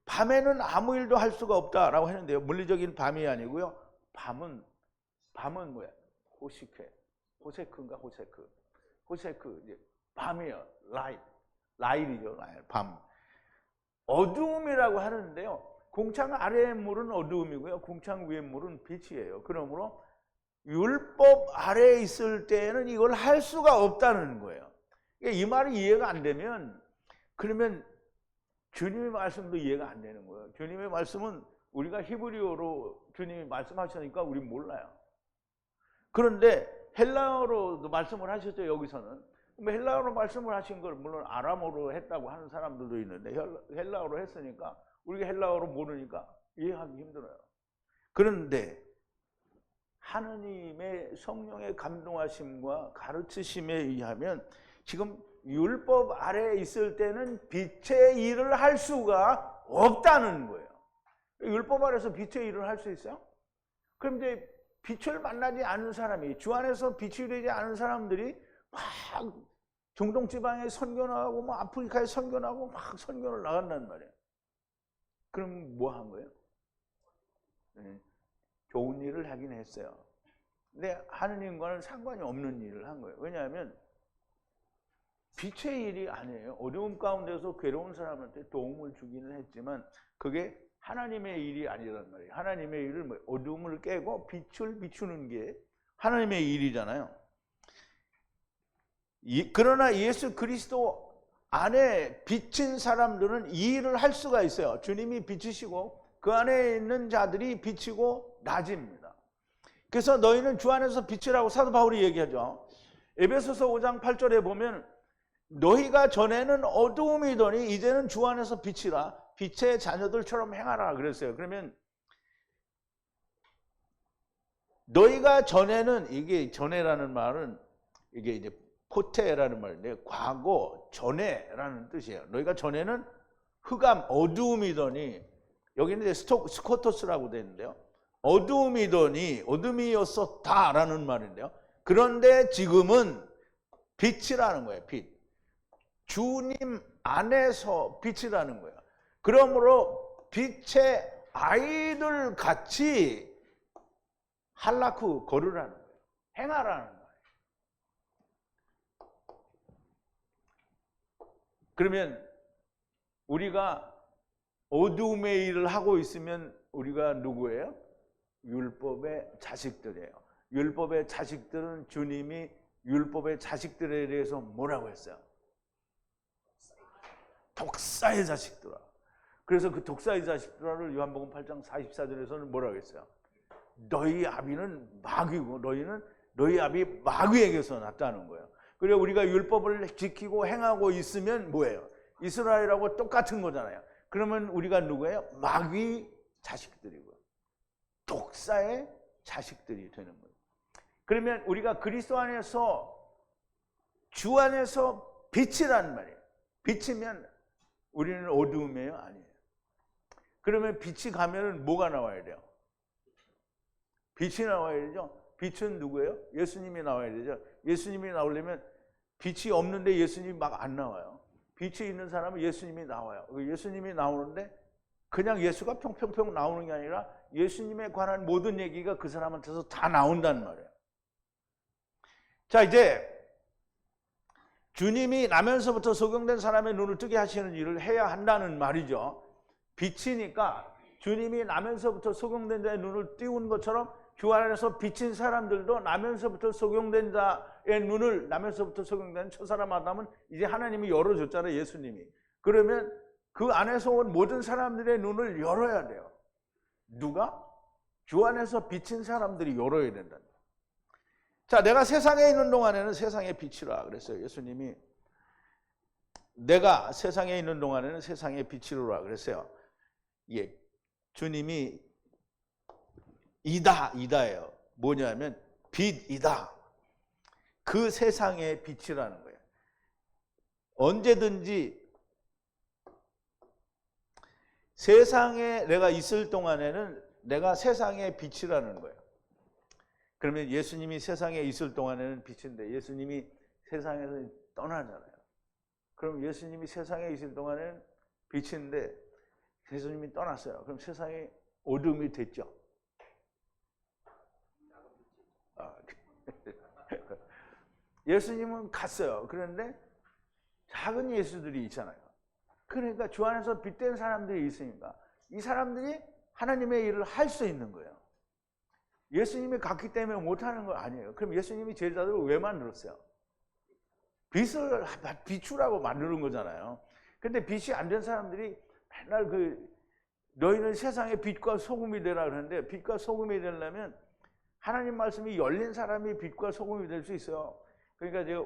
[SPEAKER 1] 밤에는 아무 일도 할 수가 없다라고 했는데요. 물리적인 밤이 아니고요. 밤은 뭐야? 호세크인가? 호세크 이제 밤이에요. 라이트이죠. 밤. 어두움이라고 하는데요. 궁창 아래의 물은 어두움이고요. 궁창 위의 물은 빛이에요. 그러므로 율법 아래에 있을 때는 이걸 할 수가 없다는 거예요. 이 말이 이해가 안 되면 그러면 주님의 말씀도 이해가 안 되는 거예요. 주님의 말씀은 우리가 히브리어로 주님이 말씀하시니까 우린 몰라요. 그런데 헬라어로도 말씀을 하셨죠. 여기서는. 헬라어로 말씀을 하신 걸 물론 아람어로 했다고 하는 사람들도 있는데 헬라어로 했으니까 우리가 헬라어로 모르니까 이해하기 힘들어요. 그런데 하느님의 성령의 감동하심과 가르치심에 의하면 지금 율법 아래에 있을 때는 빛의 일을 할 수가 없다는 거예요. 율법 아래에서 빛의 일을 할 수 있어요? 그럼 이제 빛을 만나지 않은 사람이, 주 안에서 빛이 되지 않은 사람들이 막 중동 지방에 선교하고 뭐 아프리카에 선교하고 막 선교를 나간단 말이에요. 그럼 뭐 한 거예요? 네, 좋은 일을 하긴 했어요. 근데 하느님과는 상관이 없는 일을 한 거예요. 왜냐하면 빛의 일이 아니에요. 어려움 가운데서 괴로운 사람한테 도움을 주기는 했지만 그게 하나님의 일이 아니란 말이에요. 하나님의 일을 어둠을 깨고 빛을 비추는 게 하나님의 일이잖아요. 그러나 예수 그리스도 안에 비친 사람들은 이 일을 할 수가 있어요. 주님이 비치시고 그 안에 있는 자들이 비치고 낮입니다. 그래서 너희는 주 안에서 빛이라고 사도 바울이 얘기하죠. 에베소서 5장 8절에 보면 너희가 전에는 어두움이더니 이제는 주 안에서 빛이라 빛의 자녀들처럼 행하라 그랬어요. 그러면 너희가 전에는, 이게 전에라는 말은 이게 이제 포테라는 말인데 과거 전에라는 뜻이에요. 너희가 전에는 흑암 어두움이더니, 여기는 이제 스코토스라고 되어 있는데요. 어두움이더니 어둠이었었다라는 말인데요. 그런데 지금은 빛이라는 거예요. 빛. 주님 안에서 빛이라는 거예요. 그러므로 빛의 아이들 같이 할라쿠 걸으라는 거예요. 행하라는 거예요. 그러면 우리가 어두움의 일을 하고 있으면 우리가 누구예요? 율법의 자식들이에요. 율법의 자식들은 주님이 율법의 자식들에 대해서 뭐라고 했어요? 독사의 자식들아. 그래서 그 독사의 자식들아를 요한복음 8장 44절에서는 뭐라고 했어요? 너희 아비는 마귀고 너희는 너희 아비 마귀에게서 났다는 거예요. 그리고 우리가 율법을 지키고 행하고 있으면 뭐예요? 이스라엘하고 똑같은 거잖아요. 그러면 우리가 누구예요? 마귀 자식들이고 독사의 자식들이 되는 거예요. 그러면 우리가 그리스도 안에서 주 안에서 빛이라는 말이에요. 빛이면 우리는 어두움이에요? 아니에요. 그러면 빛이 가면은 뭐가 나와야 돼요? 빛이 나와야 되죠. 빛은 누구예요? 예수님이 나와야 되죠. 예수님이 나오려면 빛이 없는데 예수님이 막 안 나와요. 빛이 있는 사람은 예수님이 나와요. 예수님이 나오는데 그냥 예수가 평평평 나오는 게 아니라 예수님에 관한 모든 얘기가 그 사람한테서 다 나온다는 말이에요. 자, 이제 주님이 나면서부터 소경된 사람의 눈을 뜨게 하시는 일을 해야 한다는 말이죠. 빛이니까 주님이 나면서부터 소경된 자의 눈을 띄운 것처럼 주 안에서 비친 사람들도 나면서부터 소경된 자의 눈을, 나면서부터 소경된 첫 사람 아담은 이제 하나님이 열어줬잖아요. 예수님이. 그러면 그 안에서 온 모든 사람들의 눈을 열어야 돼요. 누가? 주 안에서 비친 사람들이 열어야 된다. 자, 내가 세상에 있는 동안에는 세상의 빛이라 그랬어요. 예수님이 내가 세상에 있는 동안에는 세상의 빛이로라 그랬어요. 예, 주님이 이다예요. 뭐냐면 빛이다. 그 세상의 빛이라는 거예요. 언제든지 세상에 내가 있을 동안에는 내가 세상의 빛이라는 거예요. 그러면 예수님이 세상에 있을 동안에는 빛인데 예수님이 세상에서 떠나잖아요. 그럼 예수님이 세상에 있을 동안에는 빛인데 예수님이 떠났어요. 그럼 세상에 어둠이 됐죠. 예수님은 갔어요. 그런데 작은 예수들이 있잖아요. 그러니까 주 안에서 빛된 사람들이 있으니까 이 사람들이 하나님의 일을 할 수 있는 거예요. 예수님이 갔기 때문에 못하는 거 아니에요. 그럼 예수님이 제자들을 왜 만들었어요? 빛을 비추라고 만드는 거잖아요. 근데 빛이 안 된 사람들이 맨날 너희는 세상의 빛과 소금이 되라 그러는데, 빛과 소금이 되려면 하나님 말씀이 열린 사람이 빛과 소금이 될 수 있어요. 그러니까 제가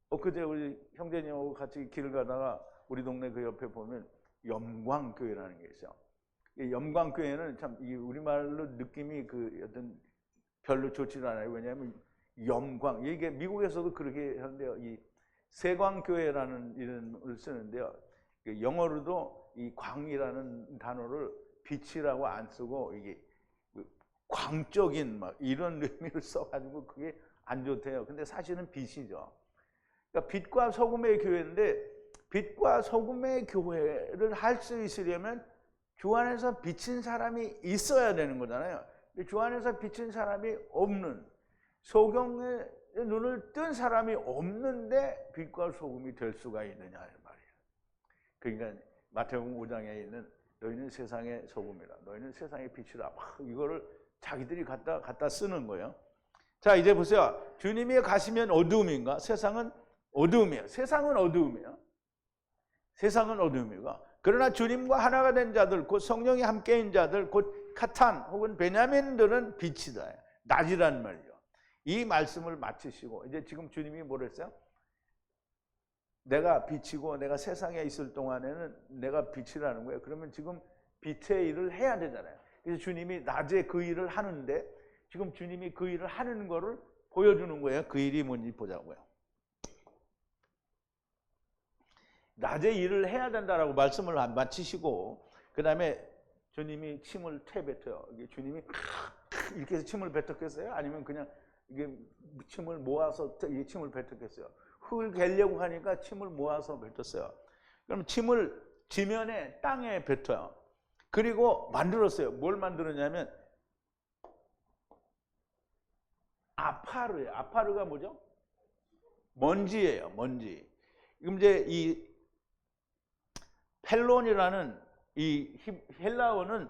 [SPEAKER 1] 엊그제 우리 형제님하고 같이 길을 가다가 우리 동네 그 옆에 보면 염광교회라는 게 있어요. 이 염광교회는 참 우리말로 느낌이 어떤 별로 좋지도 않아요. 왜냐하면 염광, 이게 미국에서도 그렇게 하는데요. 이 세광교회라는 이름을 쓰는데요. 영어로도 이 광이라는 단어를 빛이라고 안 쓰고 이게 광적인 막 이런 의미를 써가지고 그게 안 좋대요. 근데 사실은 빛이죠. 그러니까 빛과 소금의 교회인데, 빛과 소금의 교회를 할 수 있으려면 주 안에서 비친 사람이 있어야 되는 거잖아요. 근데 주 안에서 비친 사람이 없는, 소경의 눈을 뜬 사람이 없는데 빛과 소금이 될 수가 있느냐 말이에요. 그러니까 마태복음 5장에 있는 너희는 세상의 소금이라, 너희는 세상의 빛이라, 막 이거를 자기들이 갖다 쓰는 거예요. 자, 이제 보세요. 주님이 가시면 어두움인가? 세상은 어두움이에요. 세상은 어두움이에요. 세상은 어두움이고, 그러나 주님과 하나가 된 자들, 곧 성령이 함께인 자들, 곧 카탄 혹은 베냐민들은 빛이다. 낮이란 말이죠. 이 말씀을 마치시고 이제 지금 주님이 뭐랬어요? 내가 빛이고 내가 세상에 있을 동안에는 내가 빛이라는 거예요. 그러면 지금 빛의 일을 해야 되잖아요. 그래서 주님이 낮에 그 일을 하는데, 지금 주님이 그 일을 하는 거를 보여주는 거예요. 그 일이 뭔지 보자고요. 낮에 일을 해야 된다라고 말씀을 마치시고, 그 다음에 주님이 침을 뱉어요. 주님이 이렇게 해서 침을 뱉었겠어요? 아니면 그냥 이게 침을 모아서 이 침을 뱉었겠어요? 흙을 개려고 하니까 침을 모아서 뱉었어요. 그럼 침을 지면에 땅에 뱉어요. 그리고 만들었어요. 뭘 만들었냐면 아파르예요. 아파르가 뭐죠? 먼지예요. 먼지. 지금 이제 이 펠론이라는 이 헬라어는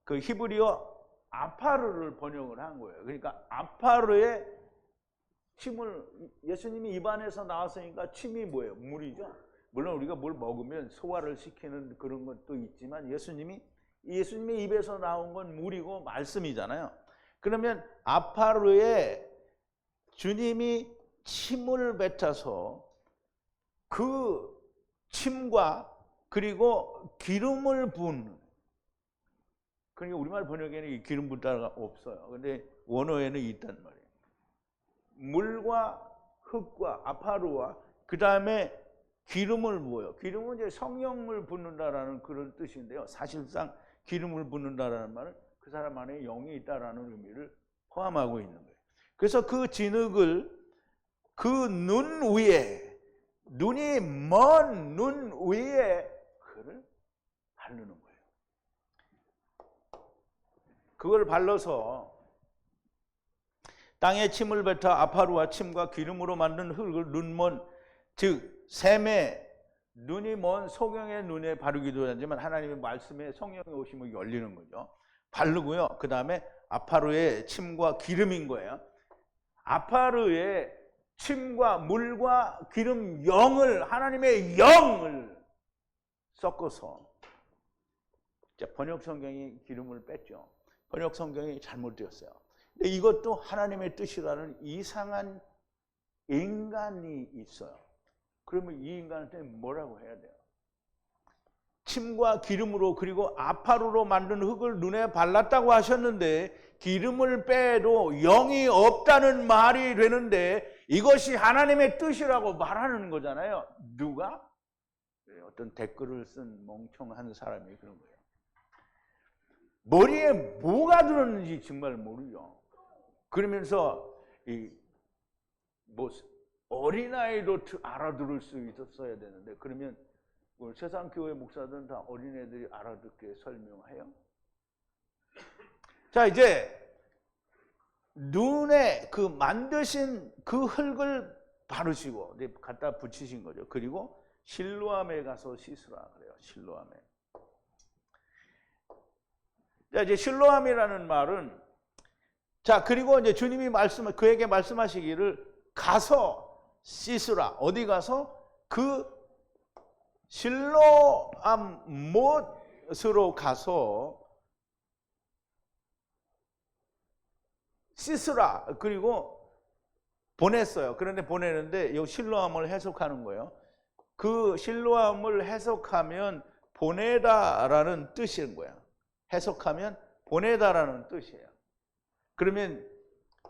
[SPEAKER 1] 그 히브리어 아파르를 번역을 한 거예요. 그러니까 아파르에 침을, 예수님이 입안에서 나왔으니까 침이 뭐예요? 물이죠. 물론 우리가 뭘 먹으면 소화를 시키는 그런 것도 있지만 예수님의 입에서 나온 건 물이고 말씀이잖아요. 그러면 아파르에 주님이 침을 뱉어서 그 침과 그리고 기름을 부은, 그러니까 우리말 번역에는 이 기름 붓다가 없어요. 근데 원어에는 있단 말이에요. 물과 흙과 아파르와 그 다음에 기름을 부어요. 기름은 이제 성령을 붓는다라는 그런 뜻인데요. 사실상 기름을 붓는다라는 말은 그 사람 안에 영이 있다라는 의미를 포함하고 있는 거예요. 그래서 그 진흙을 그 눈 위에, 눈이 먼 눈 위에 그를 바르는 거예요. 그걸 발라서 땅에 침을 뱉어 아파루와 침과 기름으로 만든 흙을 눈먼, 즉 샘에 눈이 먼 소경의 눈에 바르기도 하지만 하나님의 말씀에 성령이 오시면 열리는 거죠. 바르고요. 그 다음에 아파루의 침과 기름인 거예요. 아파루의 침과 물과 기름, 영을, 하나님의 영을 섞어서, 번역 성경이 기름을 뺐죠. 번역 성경이 잘못되었어요. 근데 이것도 하나님의 뜻이라는 이상한 인간이 있어요. 그러면 이 인간한테 뭐라고 해야 돼요? 침과 기름으로, 그리고 아파루로 만든 흙을 눈에 발랐다고 하셨는데 기름을 빼도 영이 없다는 말이 되는데 이것이 하나님의 뜻이라고 말하는 거잖아요. 누가? 어떤 댓글을 쓴 멍청한 사람이 그런 거예요. 머리에 뭐가 들었는지 정말 모르죠. 그러면서 어린아이도 알아들을 수 있었어야 되는데, 그러면 세상 교회 목사들은 다 어린애들이 알아듣게 설명해요? 자, 이제 눈에 그 만드신 그 흙을 바르시고 갖다 붙이신 거죠. 그리고 실로암에 가서 씻으라 그래요. 실로암에. 자, 이제 실로암이라는 말은, 자, 그리고 이제 주님이 그에게 말씀하시기를 가서 씻으라. 어디 가서? 그 실로암 못으로 가서 씻으라. 그리고 보냈어요. 그런데 보내는데 이 실로암을 해석하는 거예요. 그 실로암을 해석하면 보내다라는 뜻인 거야. 해석하면 보내다라는 뜻이에요. 그러면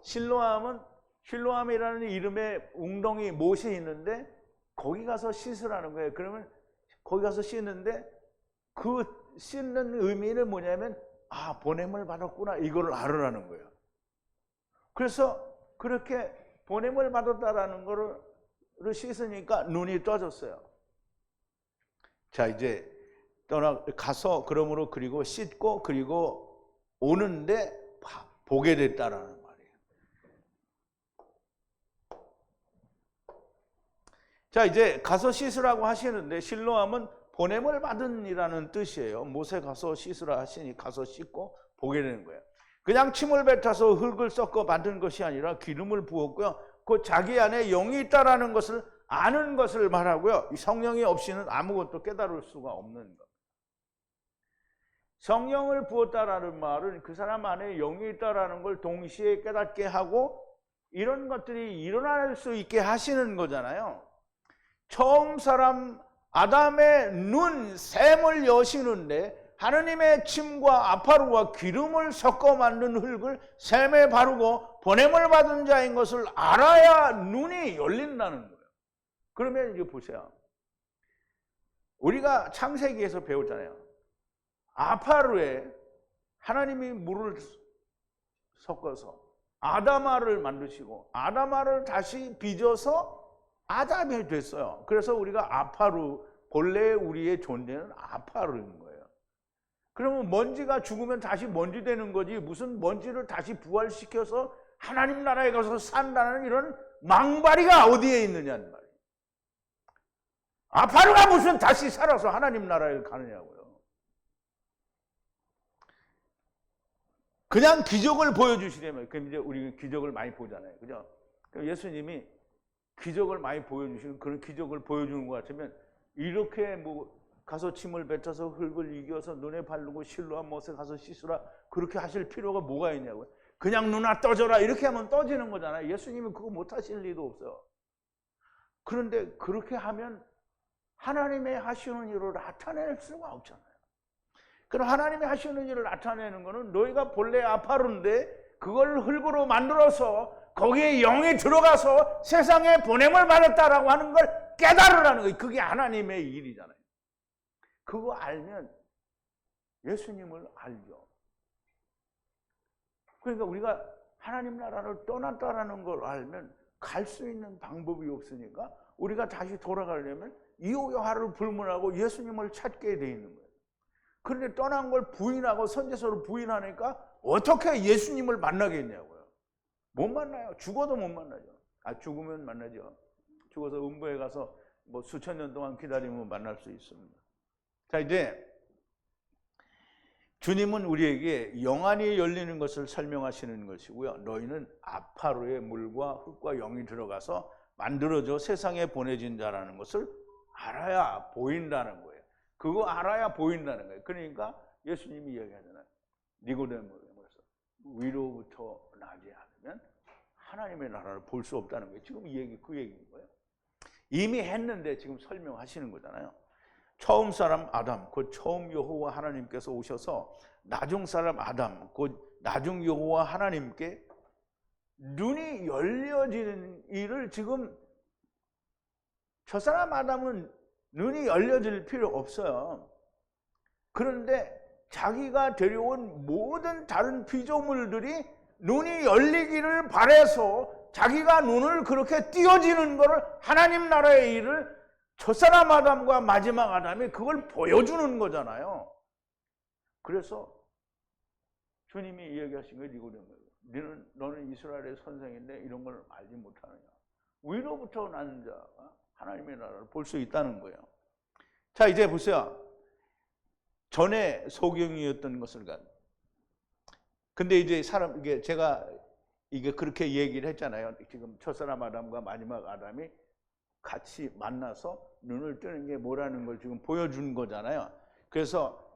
[SPEAKER 1] 실로암이라는 이름의 웅덩이 못이 있는데 거기 가서 씻으라는 거예요. 그러면 거기 가서 씻는데 그 씻는 의미는 뭐냐면 보냄을 받았구나 이걸 알으라는 거예요. 그래서 그렇게 보냄을 받았다라는 거를 씻으니까 눈이 떠졌어요. 자, 이제 가서 그러므로 그리고 씻고 그리고 오는데 보게 됐다라는 말이에요. 자, 이제 가서 씻으라고 하시는데 실로암은 보냄을 받은이라는 뜻이에요. 못에 가서 씻으라 하시니 가서 씻고 보게 되는 거예요. 그냥 침을 뱉어서 흙을 섞어 만든 것이 아니라 기름을 부었고요. 그 자기 안에 영이 있다라는 것을 아는 것을 말하고요. 성령이 없이는 아무것도 깨달을 수가 없는 겁니다. 성령을 부었다라는 말은 그 사람 안에 영이 있다라는 걸 동시에 깨닫게 하고 이런 것들이 일어날 수 있게 하시는 거잖아요. 처음 사람 아담의 눈, 샘을 여시는데 하느님의 침과 아파루와 기름을 섞어 만든 흙을 샘에 바르고 보냄을 받은 자인 것을 알아야 눈이 열린다는 거예요. 그러면 이제 보세요. 우리가 창세기에서 배웠잖아요. 아파루에 하나님이 물을 섞어서 아담아를 만드시고 아담아를 다시 빚어서 아담이 됐어요. 그래서 우리가 아파루, 본래 우리의 존재는 아파루인 거예요. 그러면 먼지가 죽으면 다시 먼지 되는 거지 무슨 먼지를 다시 부활시켜서 하나님 나라에 가서 산다는 이런 망발이가 어디에 있느냐는 말이에요. 아파루가 무슨 다시 살아서 하나님 나라에 가느냐고요. 그냥 기적을 보여주시려면, 그럼 이제 우리 기적을 많이 보잖아요. 그죠? 예수님이 기적을 많이 보여주시는 그런 기적을 보여주는 것 같으면 이렇게 가서 침을 뱉어서 흙을 이겨서 눈에 바르고 실로암 못에 가서 씻으라 그렇게 하실 필요가 뭐가 있냐고요. 그냥 눈아 떠져라 이렇게 하면 떠지는 거잖아요. 예수님은 그거 못하실 리도 없어요. 그런데 그렇게 하면 하나님의 하시는 일을 나타낼 수가 없잖아요. 그럼 하나님이 하시는 일을 나타내는 것은 너희가 본래 아파루인데 그걸 흙으로 만들어서 거기에 영이 들어가서 세상에 보냄을 받았다라고 하는 걸 깨달으라는 거예요. 그게 하나님의 일이잖아요. 그거 알면 예수님을 알죠. 그러니까 우리가 하나님 나라를 떠났다라는 걸 알면 갈 수 있는 방법이 없으니까 우리가 다시 돌아가려면 이호여하를 불문하고 예수님을 찾게 돼 있는 거예요. 그런데 떠난 걸 부인하고 선제서를 부인하니까 어떻게 예수님을 만나겠냐고요. 못 만나요. 죽어도 못 만나죠. 죽으면 만나죠. 죽어서 음부에 가서 수천 년 동안 기다리면 만날 수 있습니다. 자, 이제 주님은 우리에게 영안이 열리는 것을 설명하시는 것이고요. 너희는 아파루의 물과 흙과 영이 들어가서 만들어져 세상에 보내진 자라는 것을 알아야 보인다는 거예요. 그거 알아야 보인다는 거예요. 그러니까 예수님이 이야기하잖아요. 니고데모에서 위로부터 나지 않으면 하나님의 나라를 볼 수 없다는 거예요. 지금 이 얘기 그 얘기인 거예요. 이미 했는데 지금 설명하시는 거잖아요. 처음 사람 아담, 곧 처음 여호와 하나님께서 오셔서 나중 사람 아담, 곧 나중 여호와 하나님께 눈이 열려지는 일을 지금 저 사람 아담은 눈이 열려질 필요 없어요. 그런데 자기가 데려온 모든 다른 피조물들이 눈이 열리기를 바라서 자기가 눈을 그렇게 띄어지는 것을 하나님 나라의 일을 첫사람 아담과 마지막 아담이 그걸 보여주는 거잖아요. 그래서 주님이 이야기하신 거예요. 니고데모에게. 너는 이스라엘의 선생인데 이런 걸 알지 못하느냐. 위로부터 나는 자가 하나님의 나라를 볼 수 있다는 거예요. 자, 이제 보세요. 전에 소경이었던 것을 근데 이제 이게 제가 이게 그렇게 얘기를 했잖아요. 지금 첫사람 아담과 마지막 아담이 같이 만나서 눈을 뜨는 게 뭐라는 걸 지금 보여준 거잖아요. 그래서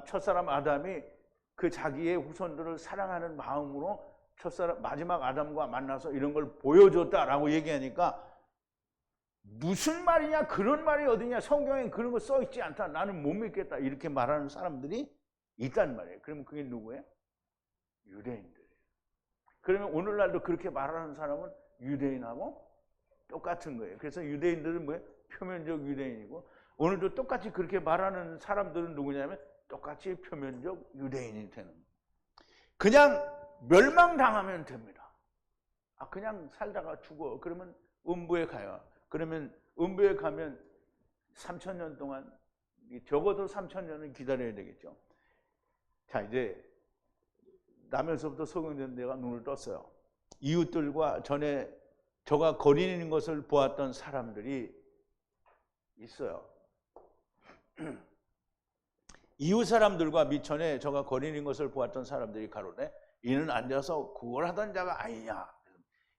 [SPEAKER 1] 첫사람 아담이 그 자기의 후손들을 사랑하는 마음으로 마지막 아담과 만나서 이런 걸 보여줬다라고 얘기하니까 무슨 말이냐, 그런 말이 어디냐, 성경에 그런 거 써 있지 않다, 나는 못 믿겠다, 이렇게 말하는 사람들이 있단 말이에요. 그러면 그게 누구예요? 유대인들이에요. 그러면 오늘날도 그렇게 말하는 사람은 유대인하고 똑같은 거예요. 그래서 유대인들은 뭐예요? 표면적 유대인이고, 오늘도 똑같이 그렇게 말하는 사람들은 누구냐면 똑같이 표면적 유대인이 되는 거예요. 그냥 멸망당하면 됩니다. 그냥 살다가 죽어. 그러면 음부에 가요. 그러면 음부에 가면 3,000년 동안, 적어도 3,000년은 기다려야 되겠죠. 자, 이제 나면서부터 소경된 데가 눈을 떴어요. 이웃들과 전에 저가 거리는 것을 보았던 사람들이 있어요. 이웃 사람들과 미천에 저가 거리는 것을 보았던 사람들이 가로되 이는 앉아서 구걸하던 자가 아니냐.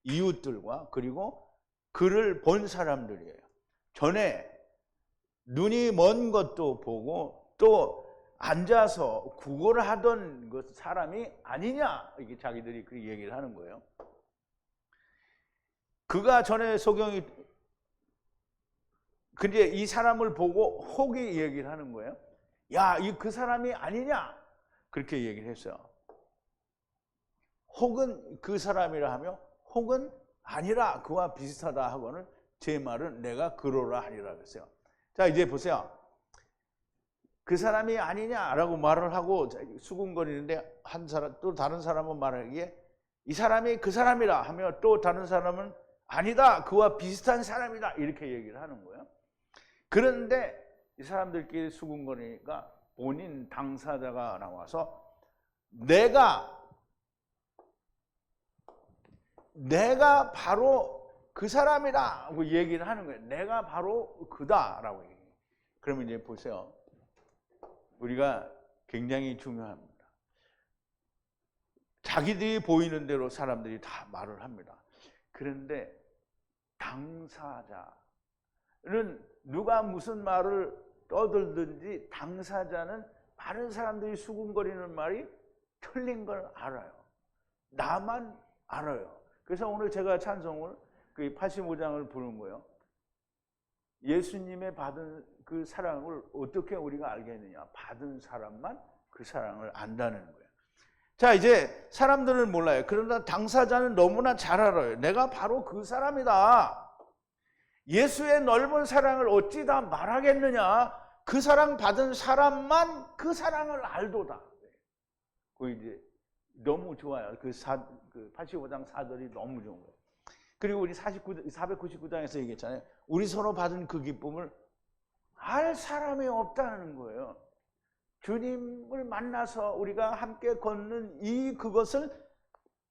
[SPEAKER 1] 이웃들과 그리고 그를 본 사람들이에요. 전에 눈이 먼 것도 보고 또 앉아서 구걸하던 그 사람이 아니냐, 이게 자기들이 그 얘기를 하는 거예요. 그가 전에 소경이, 근데 이 사람을 보고 혹이 얘기를 하는 거예요. 야, 그 사람이 아니냐, 그렇게 얘기를 했어요. 혹은 그 사람이라 하며 혹은 아니라 그와 비슷하다 하고는 제 말은 내가 그러라 하리라 그랬어요. 자, 이제 보세요. 그 사람이 아니냐라고 말을 하고 수군거리는데 한 사람, 또 다른 사람은 말하기에 이 사람이 그 사람이라 하며 또 다른 사람은 아니다, 그와 비슷한 사람이다, 이렇게 얘기를 하는 거예요. 그런데 이 사람들끼리 수군거리니까 본인 당사자가 나와서 내가 바로 그 사람이라고 얘기를 하는 거예요. 내가 바로 그다라고 얘기해요. 그러면 이제 보세요. 우리가 굉장히 중요합니다. 자기들이 보이는 대로 사람들이 다 말을 합니다. 그런데 당사자는 누가 무슨 말을 떠들든지 당사자는 많은 사람들이 수군거리는 말이 틀린 걸 알아요. 나만 알아요. 그래서 오늘 제가 찬송을 그 85장을 부른 거예요. 예수님의 받은 그 사랑을 어떻게 우리가 알겠느냐? 받은 사람만 그 사랑을 안다는 거예요. 자, 이제 사람들은 몰라요. 그러나 당사자는 너무나 잘 알아요. 내가 바로 그 사람이다. 예수의 넓은 사랑을 어찌 다 말하겠느냐? 그 사랑 받은 사람만 그 사랑을 알도다. 그 이제 너무 좋아요. 그 85장 4절이 너무 좋은 거예요. 그리고 우리 499장에서 얘기했잖아요. 우리 서로 받은 그 기쁨을 알 사람이 없다는 거예요. 주님을 만나서 우리가 함께 걷는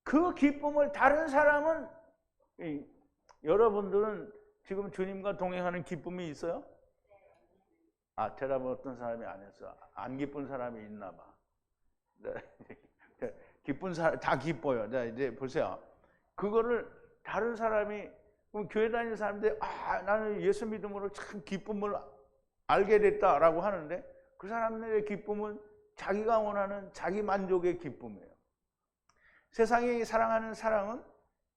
[SPEAKER 1] 그 기쁨을 다른 사람은, 여러분들은 지금 주님과 동행하는 기쁨이 있어요? 대답은 어떤 사람이 안 했어. 안 기쁜 사람이 있나 봐. 네. 기쁜 사람 다 기뻐요. 자, 이제 보세요. 그거를 다른 사람이, 그럼 교회 다니는 사람들이 나는 예수 믿음으로 참 기쁨을 알게 됐다라고 하는데 그 사람들의 기쁨은 자기가 원하는 자기 만족의 기쁨이에요. 세상이 사랑하는 사랑은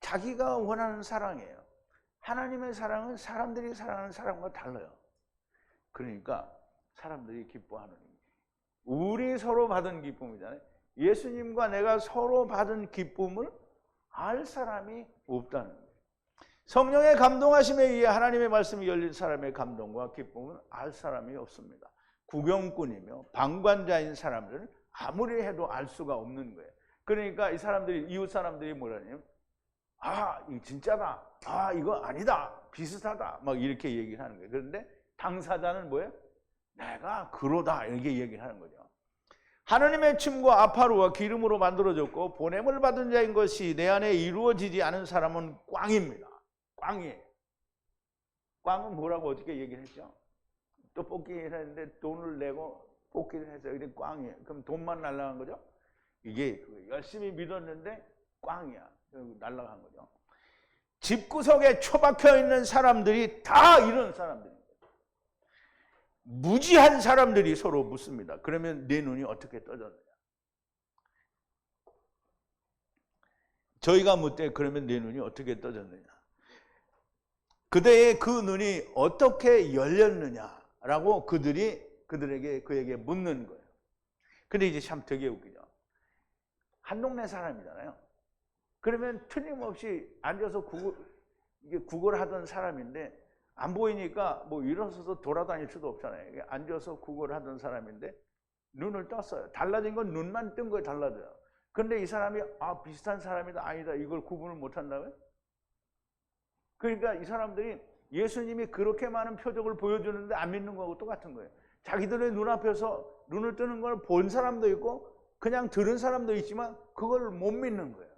[SPEAKER 1] 자기가 원하는 사랑이에요. 하나님의 사랑은 사람들이 사랑하는 사랑과 달라요. 그러니까 사람들이 기뻐하는, 우리 서로 받은 기쁨이잖아요. 예수님과 내가 서로 받은 기쁨을 알 사람이 없다는 거예요. 성령의 감동하심에 의해 하나님의 말씀이 열린 사람의 감동과 기쁨은 알 사람이 없습니다. 구경꾼이며 방관자인 사람들은 아무리 해도 알 수가 없는 거예요. 그러니까 이 사람들이, 이웃 사람들이 뭐라냐면 이거 진짜다, 이거 아니다, 비슷하다, 막 이렇게 얘기를 하는 거예요. 그런데 당사자는 뭐예요? 내가 그러다, 이렇게 얘기를 하는 거죠. 하나님의 침과 아파루와 기름으로 만들어졌고 보냄을 받은 자인 것이 내 안에 이루어지지 않은 사람은 꽝입니다. 꽝이에요. 꽝은 뭐라고 어떻게 얘기를 했죠? 떡볶이를 했는데 돈을 내고 뽑기를 했어요. 근데 꽝이에요. 그럼 돈만 날라간 거죠? 이게 열심히 믿었는데 꽝이야. 날아간 거죠. 집구석에 처박혀 있는 사람들이 다 이런 사람들입니다. 무지한 사람들이 서로 묻습니다. 그러면 내 눈이 어떻게 떠졌느냐? 저희가 묻되 그러면 내 눈이 어떻게 떠졌느냐? 그대의 그 눈이 어떻게 열렸느냐라고 그에게 묻는 거예요. 근데 이제 참 되게 웃기죠. 한 동네 사람이잖아요. 그러면 틀림없이 앉아서 구걸 하던 사람인데 안 보이니까 뭐 일어서서 돌아다닐 수도 없잖아요. 앉아서 구걸 하던 사람인데 눈을 떴어요. 달라진 건 눈만 뜬 거예요. 달라져요. 근데 이 사람이 비슷한 사람이다 아니다 이걸 구분을 못한다고요? 그러니까 이 사람들이 예수님이 그렇게 많은 표적을 보여주는데 안 믿는 거하고 똑같은 거예요. 자기들의 눈앞에서 눈을 뜨는 걸 본 사람도 있고 그냥 들은 사람도 있지만 그걸 못 믿는 거예요.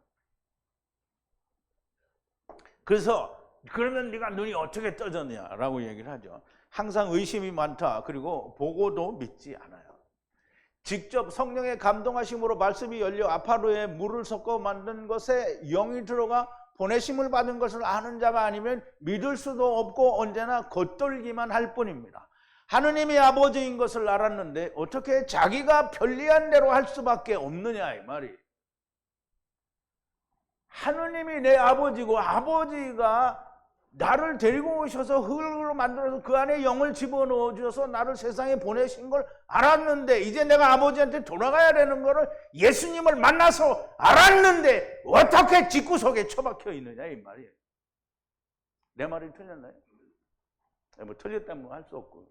[SPEAKER 1] 그래서 그러면 네가 눈이 어떻게 떠졌냐라고 얘기를 하죠. 항상 의심이 많다. 그리고 보고도 믿지 않아요. 직접 성령의 감동하심으로 말씀이 열려 아파로에 물을 섞어 만든 것에 영이 들어가 보내심을 받은 것을 아는 자가 아니면 믿을 수도 없고 언제나 겉돌기만 할 뿐입니다. 하느님이 아버지인 것을 알았는데 어떻게 자기가 편리한 대로 할 수밖에 없느냐 이 말이. 하느님이 내 아버지고 아버지가 나를 데리고 오셔서 흙으로 만들어서 그 안에 영을 집어넣어 주셔서 나를 세상에 보내신 걸 알았는데 이제 내가 아버지한테 돌아가야 되는 거를 예수님을 만나서 알았는데 어떻게 집구석에 처박혀 있느냐 이 말이에요. 내 말이 틀렸나요? 뭐 틀렸다면 할 수 없고.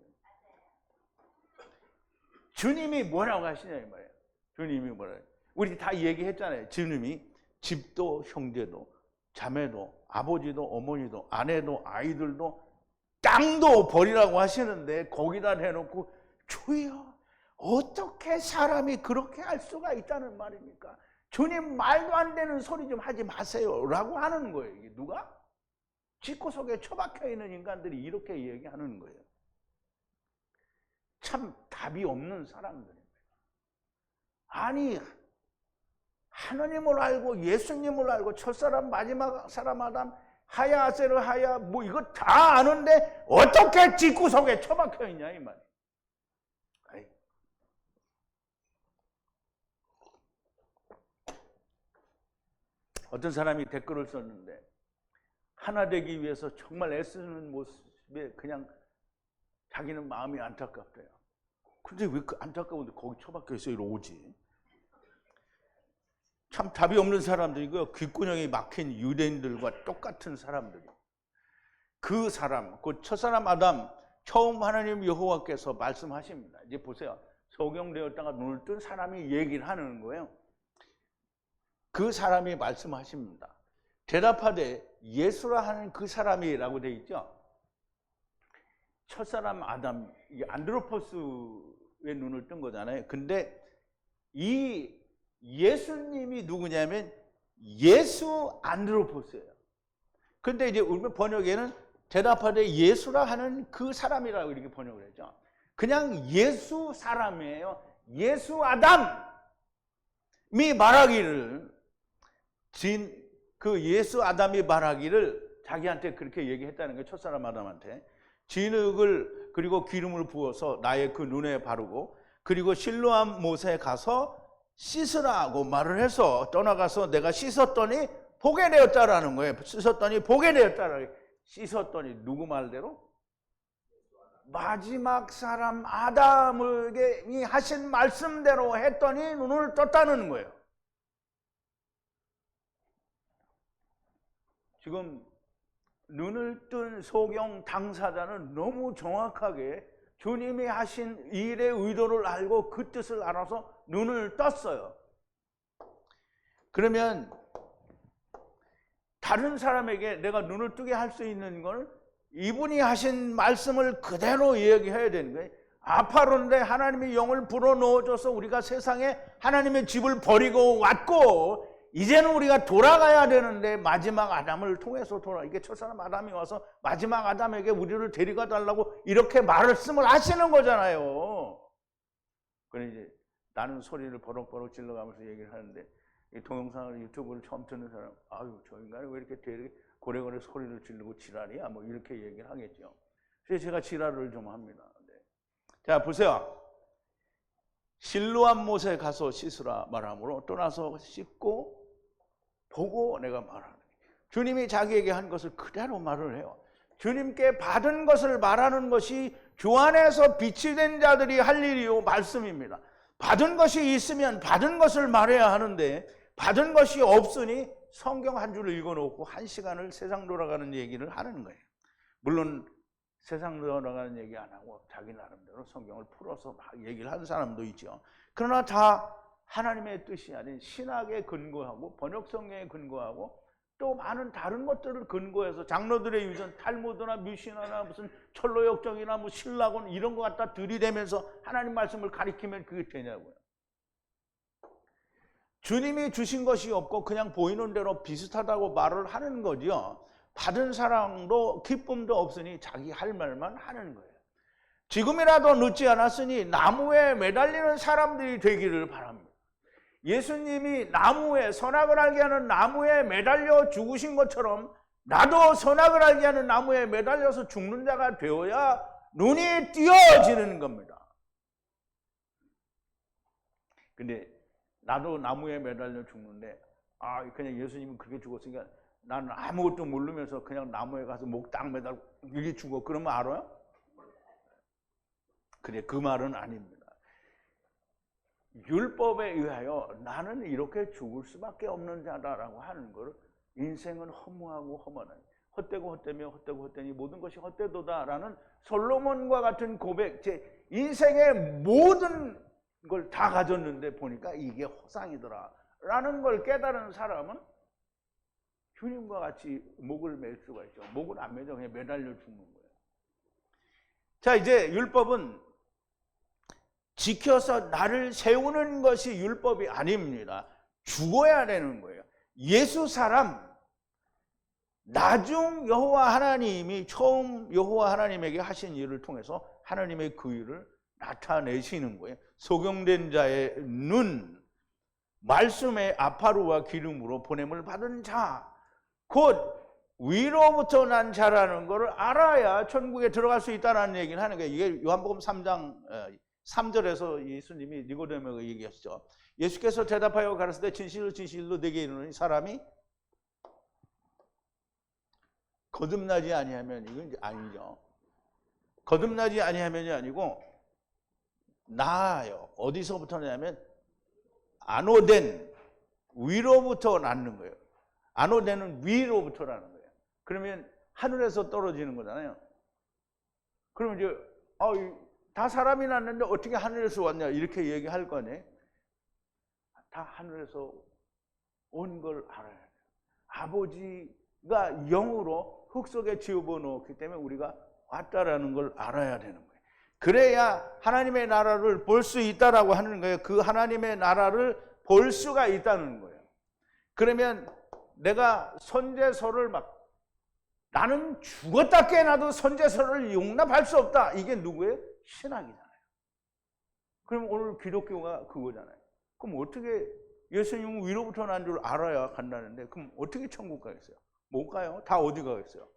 [SPEAKER 1] 주님이 뭐라고 하시냐 이 말이에요. 주님이 뭐라고. 우리 다 얘기했잖아요. 주님이 집도 형제도 자매도 아버지도 어머니도 아내도 아이들도 땅도 버리라고 하시는데 거기다 대놓고 주여 어떻게 사람이 그렇게 할 수가 있다는 말입니까? 주님 말도 안 되는 소리 좀 하지 마세요 라고 하는 거예요. 이게 누가? 집구석에 처박혀 있는 인간들이 이렇게 얘기하는 거예요. 참 답이 없는 사람들입니다. 아니 하느님을 알고 예수님을 알고 첫사람 마지막 사람 아담 하야 아세르 하야 뭐 이거 다 아는데 어떻게 집구석에 처박혀 있냐 이 말이에요. 어떤 사람이 댓글을 썼는데 하나 되기 위해서 정말 애쓰는 모습에 그냥 자기는 마음이 안타깝대요. 근데 왜 그 안타까운데 거기 처박혀 있어 이러 오지? 참 답이 없는 사람들이고요. 귓구녕이 막힌 유대인들과 똑같은 사람들이. 그 사람, 그 첫사람 아담 처음 하나님 여호와께서 말씀하십니다. 이제 보세요. 소경되었다가 눈을 뜬 사람이 얘기를 하는 거예요. 그 사람이 말씀하십니다. 대답하되 예수라 하는 그 사람이라고 돼 있죠. 첫사람 아담, 이게 안드로포스의 눈을 뜬 거잖아요. 근데 이 예수님이 누구냐면 예수 안드로포스예요. 근데 이제 우리 번역에는 대답하되 예수라 하는 그 사람이라고 이렇게 번역을 했죠. 그냥 예수 사람이에요. 예수 아담이 말하기를 그 예수 아담이 말하기를 자기한테 그렇게 얘기했다는 거예요. 첫사람 아담한테 진흙을 그리고 기름을 부어서 나의 그 눈에 바르고 그리고 실로암 못에 가서 씻으라고 말을 해서 떠나가서 내가 씻었더니 보게 되었다라는 거예요. 씻었더니 보게 되었다라는 거예요. 씻었더니 누구 말대로? 마지막 사람 아담에게 하신 말씀대로 했더니 눈을 떴다는 거예요. 지금 눈을 뜬 소경 당사자는 너무 정확하게 주님이 하신 일의 의도를 알고 그 뜻을 알아서 눈을 떴어요. 그러면 다른 사람에게 내가 눈을 뜨게 할 수 있는 건 이분이 하신 말씀을 그대로 얘기해야 되는 거예요. 아파로인데 하나님이 영을 불어넣어줘서 우리가 세상에 하나님의 집을 버리고 왔고 이제는 우리가 돌아가야 되는데 마지막 아담을 통해서 이게 첫사람 아담이 와서 마지막 아담에게 우리를 데려가 달라고 이렇게 말씀을 하시는 거잖아요. 그래 이제 나는 소리를 버럭버럭 질러가면서 얘기를 하는데 이 동영상을 유튜브를 처음 듣는 사람, 아유 저 인간이 왜 이렇게 되게 고래고래 소리를 지르고 지랄이야? 뭐 이렇게 얘기를 하겠죠. 그래서 제가 지랄을 좀 합니다. 네. 자 보세요. 실로암 못에 가서 씻으라 말하므로 떠나서 씻고 보고 내가 말하는. 주님이 자기에게 한 것을 그대로 말을 해요. 주님께 받은 것을 말하는 것이 주 안에서 빛이 된 자들이 할 일이요 말씀입니다. 받은 것이 있으면 받은 것을 말해야 하는데 받은 것이 없으니 성경 한 줄을 읽어놓고 1시간을 세상 돌아가는 얘기를 하는 거예요. 물론 세상 돌아가는 얘기 안 하고 자기 나름대로 성경을 풀어서 막 얘기를 하는 사람도 있죠. 그러나 다 하나님의 뜻이 아닌 신학에 근거하고 번역성경에 근거하고 또 많은 다른 것들을 근거해서 장로들의 유전 탈무드나 뮤시나나 무슨 철로역정이나 뭐 신라곤 이런 거 갖다 들이대면서 하나님 말씀을 가리키면 그게 되냐고요. 주님이 주신 것이 없고 그냥 보이는 대로 비슷하다고 말을 하는 거죠. 받은 사랑도 기쁨도 없으니 자기 할 말만 하는 거예요. 지금이라도 늦지 않았으니 나무에 매달리는 사람들이 되기를 바랍니다. 예수님이 나무에, 선악을 알게 하는 나무에 매달려 죽으신 것처럼 나도 선악을 알게 하는 나무에 매달려서 죽는 자가 되어야 눈이 띄어지는 겁니다. 근데 나도 나무에 매달려 죽는데 그냥 예수님은 그렇게 죽었으니까 나는 아무것도 모르면서 그냥 나무에 가서 목 딱 매달고 이렇게 죽어. 그러면 알아요? 그래, 그 말은 아닙니다. 율법에 의하여 나는 이렇게 죽을 수밖에 없는 자다라고 하는 걸 인생은 허무하고 험하다. 헛되고 헛되며 헛되고 헛되니 모든 것이 헛되도다라는 솔로몬과 같은 고백, 제 인생의 모든 걸 다 가졌는데 보니까 이게 허상이더라라는 걸 깨달은 사람은 주님과 같이 목을 맬 수가 있죠. 목을 안 매죠. 그냥 매달려 죽는 거예요. 자, 이제 율법은 지켜서 나를 세우는 것이 율법이 아닙니다. 죽어야 되는 거예요. 예수 사람, 나중 여호와 하나님이 처음 여호와 하나님에게 하신 일을 통해서 하나님의 그 일을 나타내시는 거예요. 소경된 자의 눈, 말씀의 아파루와 기름으로 보냄을 받은 자, 곧 위로부터 난 자라는 것을 알아야 천국에 들어갈 수 있다는 얘기를 하는 거예요. 이게 요한복음 3장 3절에서 예수님이 니고데모에게 얘기하시죠. 예수께서 대답하여 가라사대 진실로 진실로 내게 이르노니 사람이 거듭나지 아니하면, 이건 아니죠. 거듭나지 아니하면이 아니고 나아요. 어디서부터 나냐면 안오된 위로부터 낳는 거예요. 안오된은 위로부터라는 거예요. 그러면 하늘에서 떨어지는 거잖아요. 그러면 이제 다 사람이 낳는데 어떻게 하늘에서 왔냐 이렇게 얘기할 거네. 다 하늘에서 온 걸 알아야 돼요. 아버지가 영으로 흙 속에 지어버 놓았기 때문에 우리가 왔다라는 걸 알아야 되는 거예요. 그래야 하나님의 나라를 볼 수 있다라고 하는 거예요. 그 하나님의 나라를 볼 수가 있다는 거예요. 그러면 내가 선제서를 나는 죽었다 깨어나도 선제서를 용납할 수 없다. 이게 누구예요? 신학이잖아요. 그럼 오늘 기독교가 그거잖아요. 그럼 어떻게 예수님은 위로부터 난 줄 알아야 간다는데 그럼 어떻게 천국 가겠어요? 못 가요. 다 어디 가겠어요?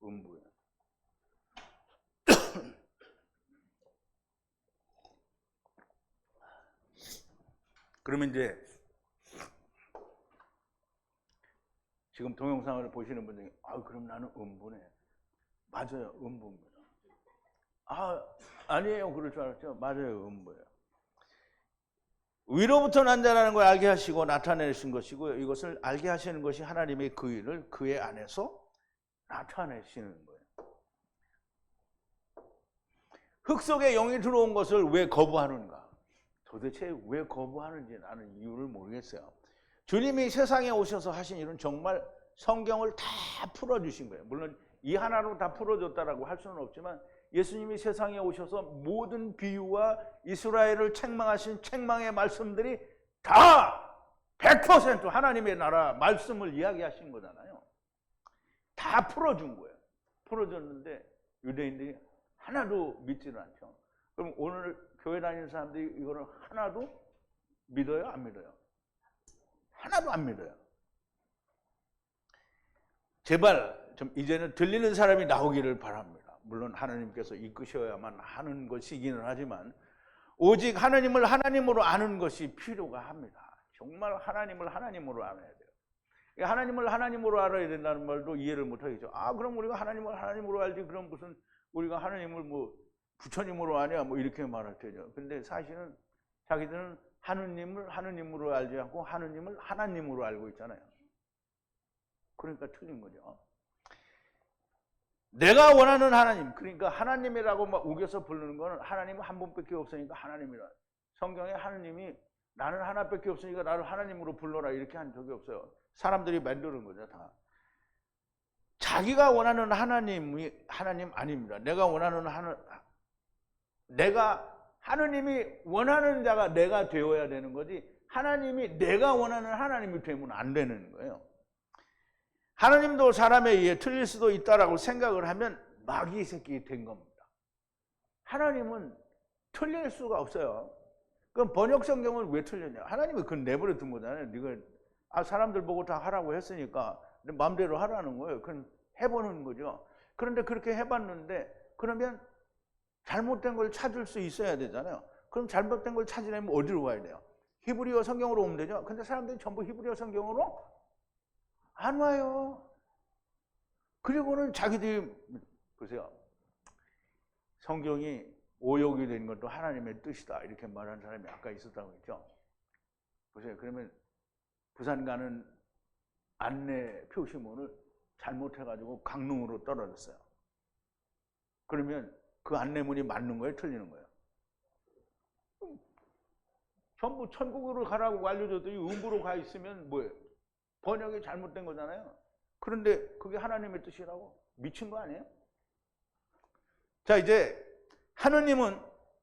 [SPEAKER 1] 음부에. 그러면 이제 지금 동영상을 보시는 분들이 그럼 나는 음부네. 맞아요. 음부입니다. 아니에요. 그럴 줄 알았죠? 맞아요. 음부예요. 위로부터 난 자라는 걸 알게 하시고 나타내신 것이고요. 이것을 알게 하시는 것이 하나님의 그 일을 그의 안에서 나타내시는 거예요. 흙 속에 영이 들어온 것을 왜 거부하는가? 도대체 왜 거부하는지 나는 이유를 모르겠어요. 주님이 세상에 오셔서 하신 일은 정말 성경을 다 풀어주신 거예요. 물론 이 하나로 다 풀어줬다라고 할 수는 없지만 예수님이 세상에 오셔서 모든 비유와 이스라엘을 책망하신 책망의 말씀들이 다 100% 하나님의 나라 말씀을 이야기하신 거잖아요. 다 풀어준 거예요. 풀어줬는데 유대인들이 하나도 믿지는 않죠. 그럼 오늘 교회 다니는 사람들이 이거를 하나도 믿어요? 안 믿어요? 하나도 안 믿어요. 제발 좀 이제는 들리는 사람이 나오기를 바랍니다. 물론 하나님께서 이끄셔야만 하는 것이기는 하지만 오직 하나님을 하나님으로 아는 것이 필요가 합니다. 정말 하나님을 하나님으로 알아야 돼요. 하나님을 하나님으로 알아야 된다는 말도 이해를 못하겠죠. 그럼 우리가 하나님을 하나님으로 알지, 그럼 무슨 우리가 하나님을 뭐 부처님으로 아냐, 뭐 이렇게 말할 테죠. 근데 사실은 자기들은 하느님을 하느님으로 알지 않고 하느님을 하나님으로 알고 있잖아요. 그러니까 틀린 거죠. 내가 원하는 하나님, 그러니까 하나님이라고 막 우겨서 부르는 거는 하나님은 한 분밖에 없으니까 하나님이라. 성경에 하나님이 나는 하나밖에 없으니까 나를 하나님으로 불러라 이렇게 한 적이 없어요. 사람들이 만드는 거죠, 다. 자기가 원하는 하나님이 하나님 아닙니다. 내가 하느님이 원하는 자가 내가 되어야 되는 거지, 하나님이 내가 원하는 하나님이 되면 안 되는 거예요. 하나님도 사람에 의해 틀릴 수도 있다라고 생각을 하면 마귀 새끼 된 겁니다. 하나님은 틀릴 수가 없어요. 그럼 번역 성경은 왜 틀렸냐? 하나님이 그건 내버려 둔 거잖아요. 네가 사람들 보고 다 하라고 했으니까 마음대로 하라는 거예요. 그건 해보는 거죠. 그런데 그렇게 해봤는데 그러면 잘못된 걸 찾을 수 있어야 되잖아요. 그럼 잘못된 걸 찾으려면 어디로 가야 돼요? 히브리어 성경으로 오면 되죠. 근데 사람들이 전부 히브리어 성경으로 안 와요. 그리고는 자기들이 보세요. 성경이 오역이 된 것도 하나님의 뜻이다 이렇게 말하는 사람이 아까 있었다고 했죠. 보세요. 그러면 부산 가는 안내 표시문을 잘못해가지고 강릉으로 떨어졌어요. 그러면 그 안내문이 맞는 거예요? 틀리는 거예요? 전부 천국으로 가라고 알려줬더니 음부로 가 있으면 뭐예요? 번역이 잘못된 거잖아요. 그런데 그게 하나님의 뜻이라고? 미친 거 아니에요? 자, 이제 하느님은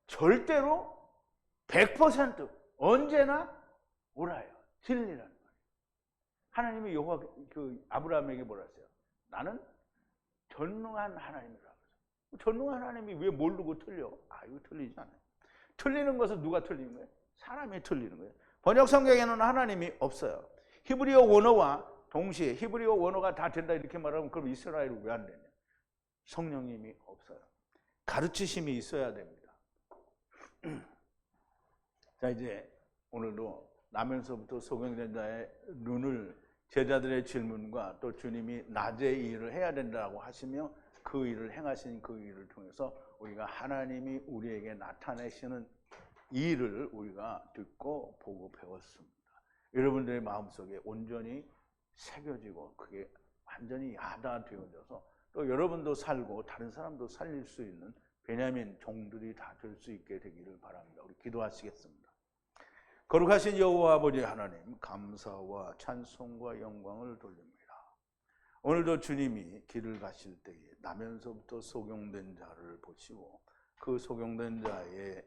[SPEAKER 1] 절대로 100% 언제나 옳아요. 진리라는 거예요. 하나님이 아브라함에게 뭐라 했어요? 나는 전능한 하나님이라고 했어요. 전능한 하나님이 왜 모르고 틀려? 이거 틀리지 않아요. 틀리는 것은 누가 틀리는 거예요? 사람이 틀리는 거예요. 번역 성경에는 하나님이 없어요. 히브리어 원어와 동시에 히브리어 원어가 다 된다 이렇게 말하면 그럼 이스라엘은 왜 안 되냐? 성령님이 없어요. 가르치심이 있어야 됩니다. 자, 이제 오늘도 나면서부터 소경된 자의 눈을 제자들의 질문과 또 주님이 낮에 이 일을 해야 된다고 하시며 그 일을 행하신 그 일을 통해서 우리가 하나님이 우리에게 나타내시는 이 일을 우리가 듣고 보고 배웠습니다. 여러분들의 마음속에 온전히 새겨지고 그게 완전히 야다되어져서 또 여러분도 살고 다른 사람도 살릴 수 있는 베냐민 종들이 다 될 수 있게 되기를 바랍니다. 우리 기도하시겠습니다. 거룩하신 여호와 아버지 하나님, 감사와 찬송과 영광을 돌립니다. 오늘도 주님이 길을 가실 때에 나면서부터 소경된 자를 보시고 그 소경된 자의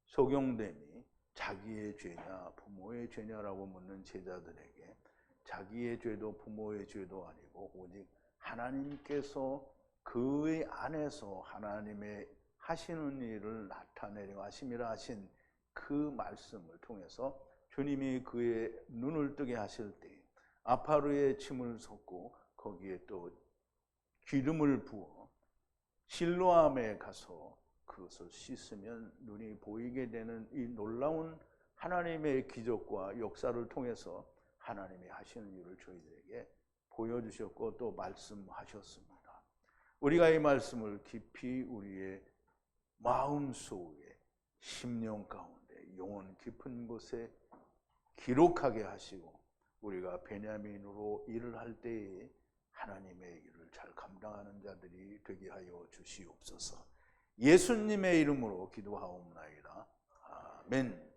[SPEAKER 1] 소경됨이 자기의 죄냐 부모의 죄냐라고 묻는 제자들에게 자기의 죄도 부모의 죄도 아니고 오직 하나님께서 그의 안에서 하나님의 하시는 일을 나타내려 하심이라 하신 그 말씀을 통해서 주님이 그의 눈을 뜨게 하실 때 아파루에 침을 섞고 거기에 또 기름을 부어 실로암에 가서 그것을 씻으면 눈이 보이게 되는 이 놀라운 하나님의 기적과 역사를 통해서 하나님이 하시는 일을 저희들에게 보여주셨고 또 말씀하셨습니다. 우리가 이 말씀을 깊이 우리의 마음속에 심령 가운데 영혼 깊은 곳에 기록하게 하시고 우리가 베냐민으로 일을 할 때에 하나님의 일을 잘 감당하는 자들이 되게 하여 주시옵소서. 예수님의 이름으로 기도하옵나이다. 아멘.